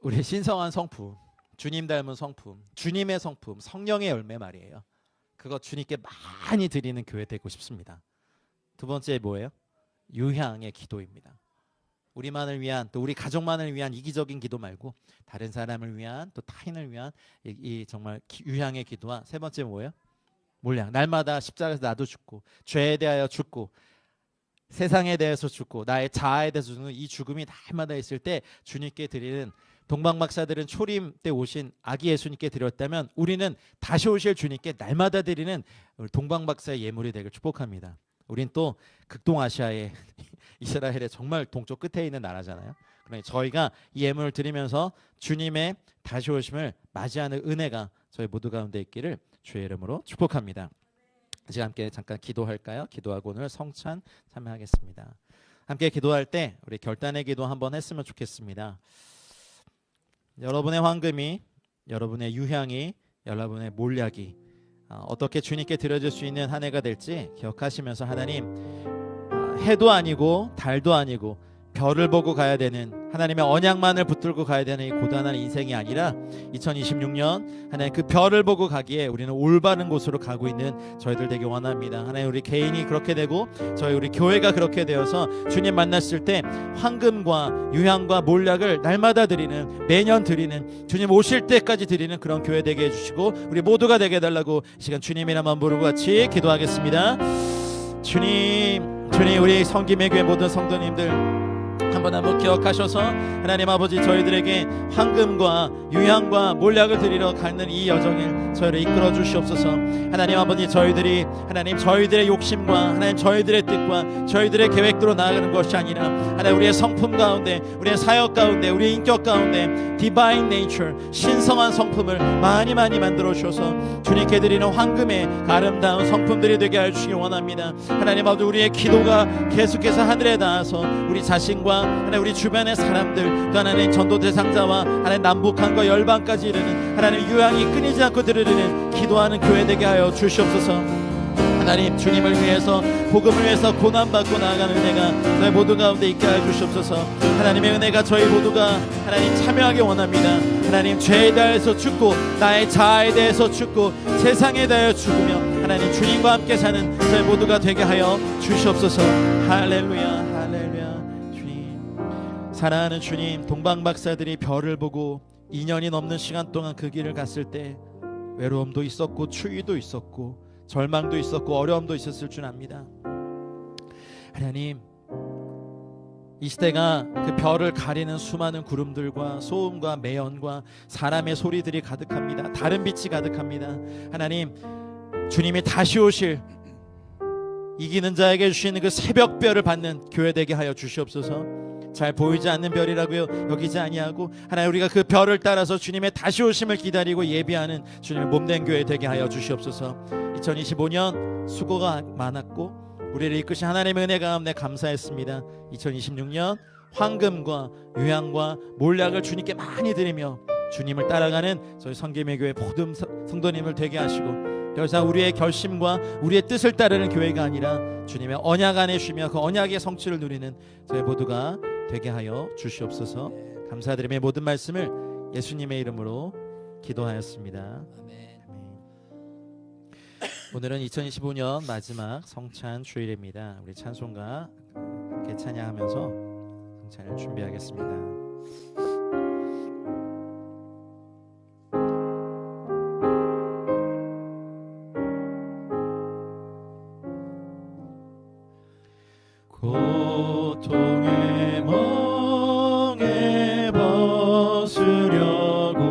우리 신성한 성품, 주님 닮은 성품, 주님의 성품, 성령의 열매 말이에요. 그거 주님께 많이 드리는 교회 되고 싶습니다. 두 번째 뭐예요? 유향의 기도입니다. 우리만을 위한, 또 우리 가족만을 위한 이기적인 기도 말고 다른 사람을 위한, 또 타인을 위한 이 정말 유향의 기도와 세 번째 뭐예요? 몰량. 날마다 십자가에서 나도 죽고 죄에 대하여 죽고 세상에 대해서 죽고 나의 자아에 대해서 죽는 이 죽음이 날마다 있을 때 주님께 드리는, 동방박사들은 초림 때 오신 아기 예수님께 드렸다면 우리는 다시 오실 주님께 날마다 드리는 동방박사의 예물이 되길 축복합니다. 우린 또 극동아시아의 이스라엘의 정말 동쪽 끝에 있는 나라잖아요. 그러니 저희가 이 예물을 드리면서 주님의 다시 오심을 맞이하는 은혜가 저희 모두 가운데 있기를 주의 이름으로 축복합니다. 이제 함께 잠깐 기도할까요? 기도하고 오늘 성찬 참여하겠습니다. 함께 기도할 때 우리 결단의 기도 한번 했으면 좋겠습니다. 여러분의 황금이, 여러분의 유향이, 여러분의 몰약이 어떻게 주님께 드려질 수 있는 한 해가 될지 기억하시면서, 하나님, 해도 아니고 달도 아니고 별을 보고 가야 되는, 하나님의 언약만을 붙들고 가야 되는 이 고단한 인생이 아니라 2026년 하나님 그 별을 보고 가기에 우리는 올바른 곳으로 가고 있는 저희들 되기 원합니다. 하나님, 우리 개인이 그렇게 되고 우리 교회가 그렇게 되어서 주님 만났을 때 황금과 유향과 몰약을 날마다 드리는, 매년 드리는, 주님 오실 때까지 드리는 그런 교회 되게 해주시고 우리 모두가 되게 해달라고 이 시간 주님이란 마음 부르고 같이 기도하겠습니다. 주님, 우리 성김의 교회 모든 성도님들 한번 기억하셔서 하나님 아버지, 저희들에게 황금과 유향과 몰약을 드리러 가는 이 여정을 저희를 이끌어 주시옵소서. 하나님 아버지, 저희들이 하나님 저희들의 욕심과 하나님 저희들의 뜻과 저희들의 계획대로 나아가는 것이 아니라 하나님 우리의 성품 가운데, 우리의 사역 가운데, 우리의 인격 가운데 디바인 네이처, 신성한 성품을 많이 만들어 주셔서 주님께 드리는 황금의 아름다운 성품들이 되게 해주시길 원합니다. 하나님 아버지, 우리의 기도가 계속해서 하늘에 닿아서 우리 자신과 하나님 우리 주변의 사람들, 또 하나님 전도 대상자와 하나님 남북한과 열방까지 이르는 하나님 유향이 끊이지 않고 들으리는 기도하는 교회 되게 하여 주시옵소서. 하나님, 주님을 위해서, 복음을 위해서 고난받고 나아가는 은혜가 저희 모두 가운데 있게 하여 주시옵소서. 하나님의 은혜가 저희 모두가 하나님 참여하기 원합니다. 하나님, 죄에 대해서 죽고 나의 자아에 대해서 죽고 세상에 대하여 죽으며 하나님 주님과 함께 사는 저희 모두가 되게 하여 주시옵소서. 할렐루야, 할렐루야. 사랑하는 주님, 동방박사들이 별을 보고 2년이 넘는 시간 동안 그 길을 갔을 때 외로움도 있었고 추위도 있었고 절망도 있었고 어려움도 있었을 줄 압니다. 하나님, 이 시대가 그 별을 가리는 수많은 구름들과 소음과 매연과 사람의 소리들이 가득합니다. 다른 빛이 가득합니다. 하나님, 주님이 다시 오실 이기는 자에게 주시는 그 새벽별을 받는 교회 되게 하여 주시옵소서. 잘 보이지 않는 별이라고요 여기지 아니하고 하나님, 우리가 그 별을 따라서 주님의 다시 오심을 기다리고 예비하는 주님의 몸된 교회 되게 하여 주시옵소서. 2025년 수고가 많았고 우리를 이끄신 하나님의 은혜 가운데 감사했습니다. 2026년 황금과 유향과 몰약을 주님께 많이 드리며 주님을 따라가는 저희 성김의 교회 모든 성도님을 되게 하시고, 더 이상 우리의 결심과 우리의 뜻을 따르는 교회가 아니라 주님의 언약 안에 쉬며 그 언약의 성취를 누리는 저희 모두가 되게 하여 주시옵소서. 감사드리며 모든 말씀을 예수님의 이름으로 기도하였습니다. 아멘. 오늘은 2025년 마지막 성찬 주일입니다. 우리 찬송가 함께 찬양하면서 성찬을 준비하겠습니다. 고통의 멍에 벗으려고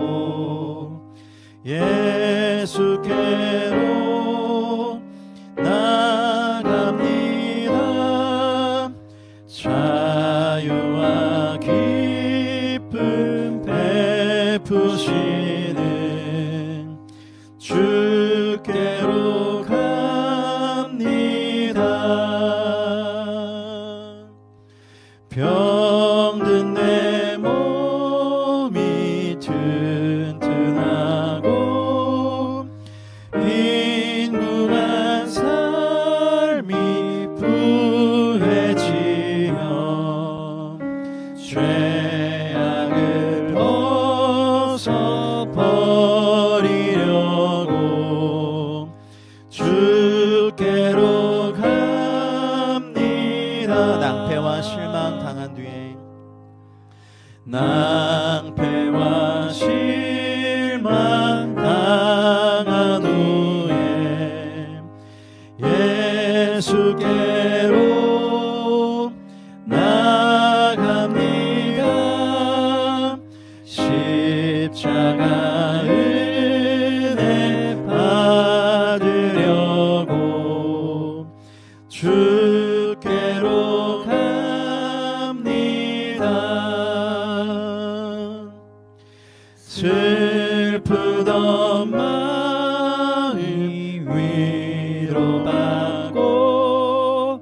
예수께로 나갑니다. 자유와 기쁨 베푸시는 주께로 갑니다. 병든 내 몸이 튼튼하고 빈궁한 삶이 부해지며 죄악을 벗어버리려고 주께로 갑니다. 낭패와 실망 당한 후에 예수께로 나갑니다. 십자가 은혜 받으려고 주께로 갑니다. 슬프던 마음 위로받고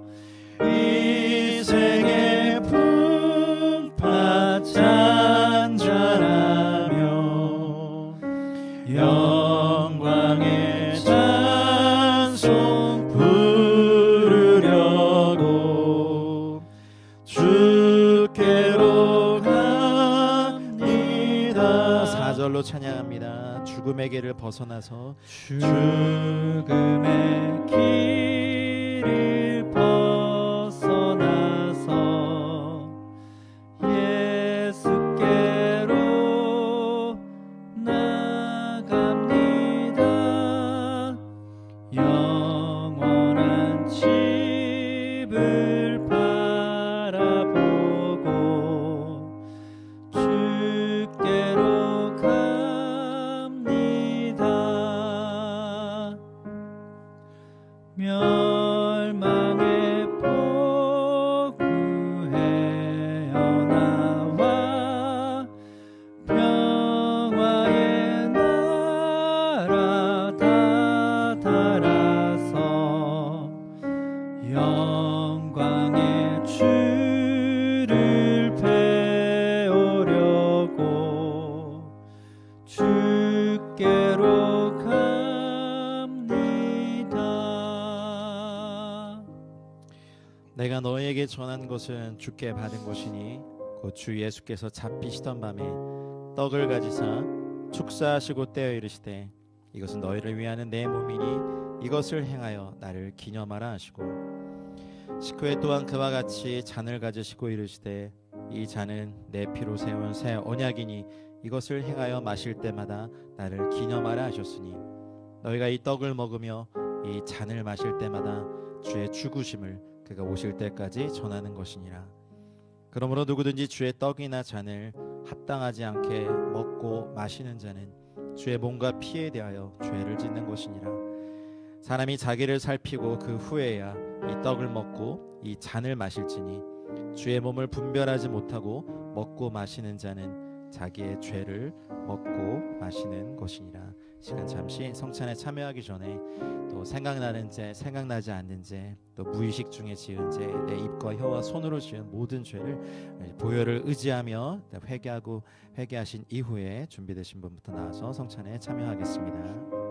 인생의 풍파 잔잔하며 영광의 찬송 부르려고 주께로 갑니다. 4절로 찬양합니다. 죽음의 길을 벗어나서 죽음의 길을 벗어나서 예수께로 나갑니다. 영원한 집을 바라보고 주께로 갑니다. 멸망의 포구에 나와 평화의 나라 다다라서 영광의 주를 배우려고 주께로 갑니다. 내가 너에게 전한 것은 주께 받은 것이니 곧 주 예수께서 잡히시던 밤에 떡을 가지사 축사하시고 떼어 이르시되 이것은 너희를 위하는 내 몸이니 이것을 행하여 나를 기념하라 하시고 식후에 또한 그와 같이 잔을 가지시고 이르시되 이 잔은 내 피로 세운 새 언약이니 이것을 행하여 마실 때마다 나를 기념하라 하셨으니 너희가 이 떡을 먹으며 이 잔을 마실 때마다 주의 죽으심을 그가 오실 때까지 전하는 것이니라. 그러므로 누구든지 주의 떡이나 잔을 합당하지 않게 먹고 마시는 자는 주의 몸과 피에 대하여 죄를 짓는 것이니라. 사람이 자기를 살피고 그 후에야 이 떡을 먹고 이 잔을 마실지니 주의 몸을 분별하지 못하고 먹고 마시는 자는 자기의 죄를 먹고 마시는 것이니라. 시간 잠시 성찬에 참여하기 전에 또 생각나는 죄, 생각나지 않는 죄, 또 무의식 중에 지은 죄, 내 입과 혀와 손으로 지은 모든 죄를 보혈을 의지하며 회개하신 이후에 준비되신 분부터 나와서 성찬에 참여하겠습니다.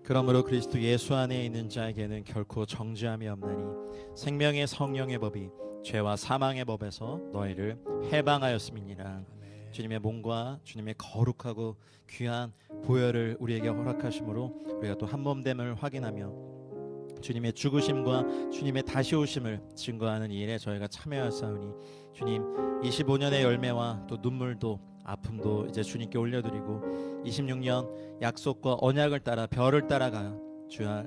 그러므로 그리스도 예수 안에 있는 자에게는 결코 정죄함이 없나니 생명의 성령의 법이 죄와 사망의 법에서 너희를 해방하였음이니라. 주님의 몸과 주님의 거룩하고 귀한 보혈을 우리에게 허락하심으로 우리가 또 한 몸됨을 확인하며 주님의 죽으심과 주님의 다시 오심을 증거하는 이 일에 저희가 참여하사오니 주님 25년의 열매와 또 눈물도 아픔도 이제 주님께 올려드리고 26년 약속과 언약을 따라 별을 따라가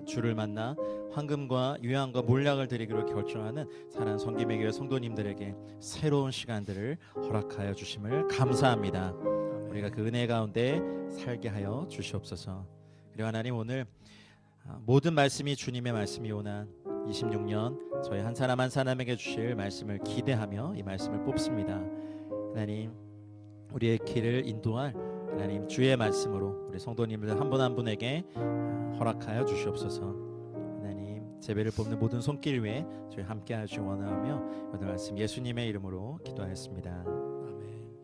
주를 만나 황금과 유향과 몰약을 드리기로 결정하는 사랑하는 성김의 교회 성도님들에게 새로운 시간들을 허락하여 주심을 감사합니다. 우리가 그 은혜 가운데 살게 하여 주시옵소서. 그리고 하나님 오늘 모든 말씀이 주님의 말씀이오나 26년 저희 한 사람 한 사람에게 주실 말씀을 기대하며 이 말씀을 뽑습니다. 하나님 우리의 길을 인도할 하나님 주의 말씀으로 우리 성도님들 한 분 한 분에게 허락하여 주시옵소서. 하나님 제배를 뽑는 모든 손길 위에 저희 함께 하시 원하며 오늘 말씀 예수님의 이름으로 기도하였습니다. 아멘.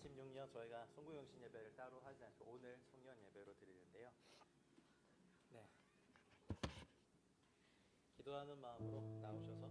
26년 저희가 송구영신 예배를 따로 하지 않고 오늘 송년 예배로 드리는데요. 네. 기도하는 마음으로 나오셔서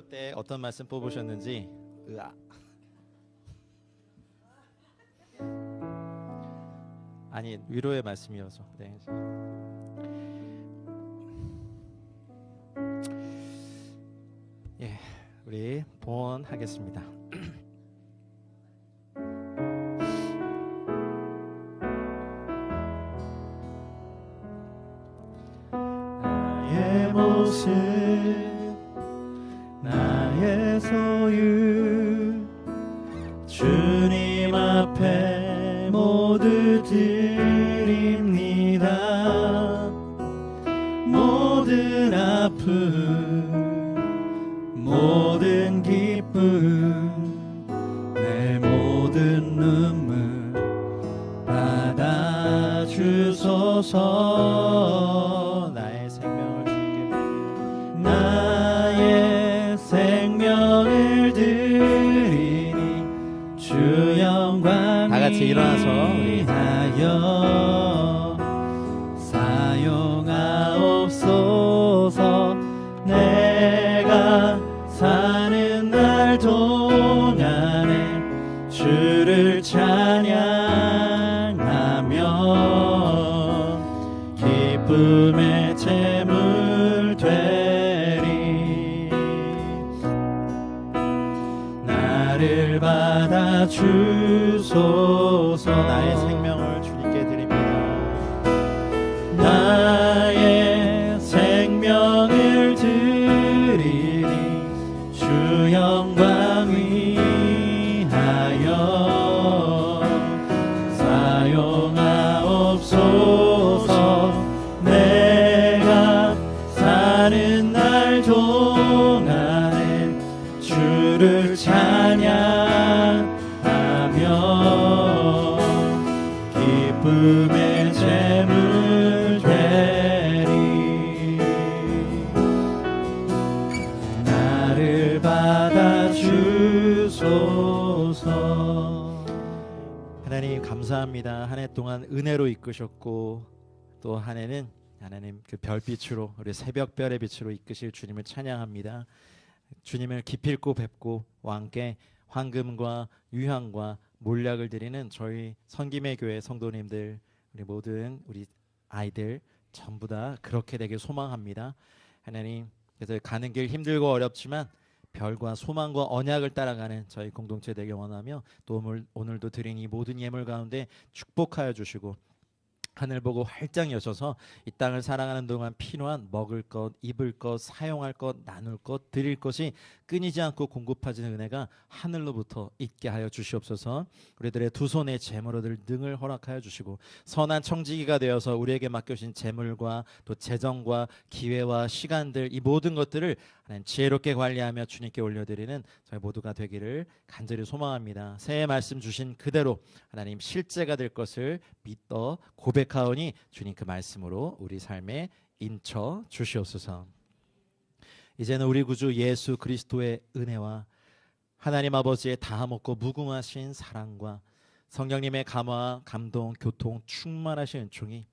때 어떤 말씀 뽑으셨는지 아니 위로의 말씀이어서 네. 예, 우리 봉헌하겠습니다. 나의 모습 나의 소유 주님 아픔 모든 기쁨 내 모든 눈물 받아주소서. 나의 생명을 주님께 나의 생명을 드리니 주 영광 다 같이 일어나서 우리 위하여 사용하옵소서. 내가 사는 날 동안에 주를 찬양하며 기쁨의 제물 되리. 나를 받아 주소서. 나의 생명을 주님께 드립니다. 나의 생명을 드리니 주 영광 위하여 사용하옵소서. 내가 사는 날 동안에 주를 찬양하며 기쁨의 제물 되리. 나를 받아 주소서. 하나님 감사합니다. 한 해 동안 은혜로 이끄셨고 또 한 해는 하나님 그 별빛으로 우리 새벽별의 빛으로 이끄실 주님을 찬양합니다. 주님을 기필코 뵙고 왕께 황금과 유향과 몰약을 드리는 저희 선김의 교회 성도님들, 우리 모든 우리 아이들 전부 다 그렇게 되길 소망합니다. 하나님, 그래서 가는 길 힘들고 어렵지만 별과 소망과 언약을 따라가는 저희 공동체 되길 원하며 또 오늘도 드린 이 모든 예물 가운데 축복하여 주시고 하늘 보고 활짝 여셔서 이 땅을 살아가는 동안 필요한 먹을 것, 입을 것, 사용할 것, 나눌 것, 드릴 것이 끊이지 않고 공급하시는 은혜가 하늘로부터 있게 하여 주시옵소서. 우리들의 두 손의 재물 얻을 능을 허락하여 주시고 선한 청지기가 되어서 우리에게 맡겨진 재물과 또 재정과 기회와 시간들, 이 모든 것들을 하나님 지혜롭게 관리하며 주님께 올려드리는 저희 모두가 되기를 간절히 소망합니다. 새해 말씀 주신 그대로 하나님 실제가 될 것을 믿어 고백하오니 주님 그 말씀으로 우리 삶에 인쳐 주시옵소서. 이제는 우리 구주 예수 그리스도의 은혜와 하나님 아버지의 다함없고 무궁하신 사랑과 성령님의 감화, 감동, 교통, 충만하신 은총이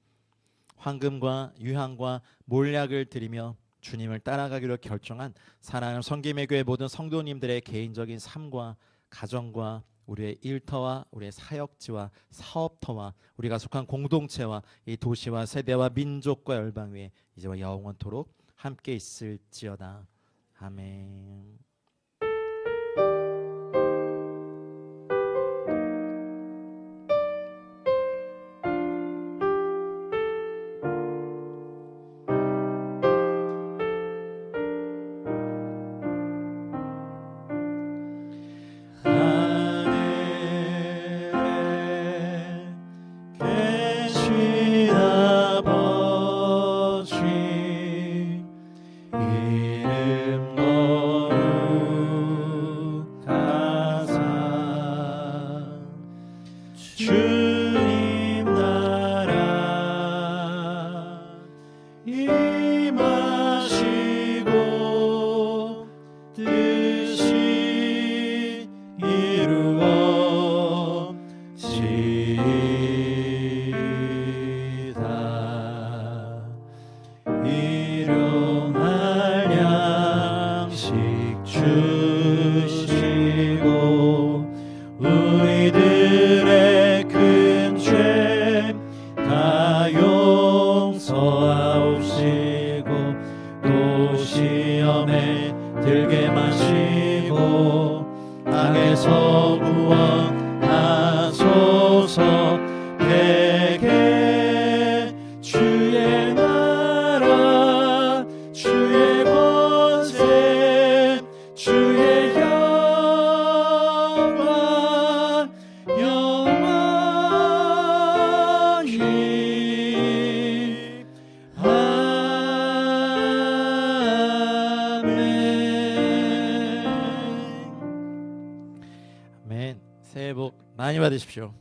황금과 유향과 몰약을 드리며 주님을 따라가기로 결정한 사랑하는 성김의 교회 모든 성도님들의 개인적인 삶과 가정과 우리의 일터와 우리의 사역지와 사업터와 우리가 속한 공동체와 이 도시와 세대와 민족과 열방 위에 이제와 영원토록 함께 있을지어다. 아멘. 새해 복 많이 받으십시오.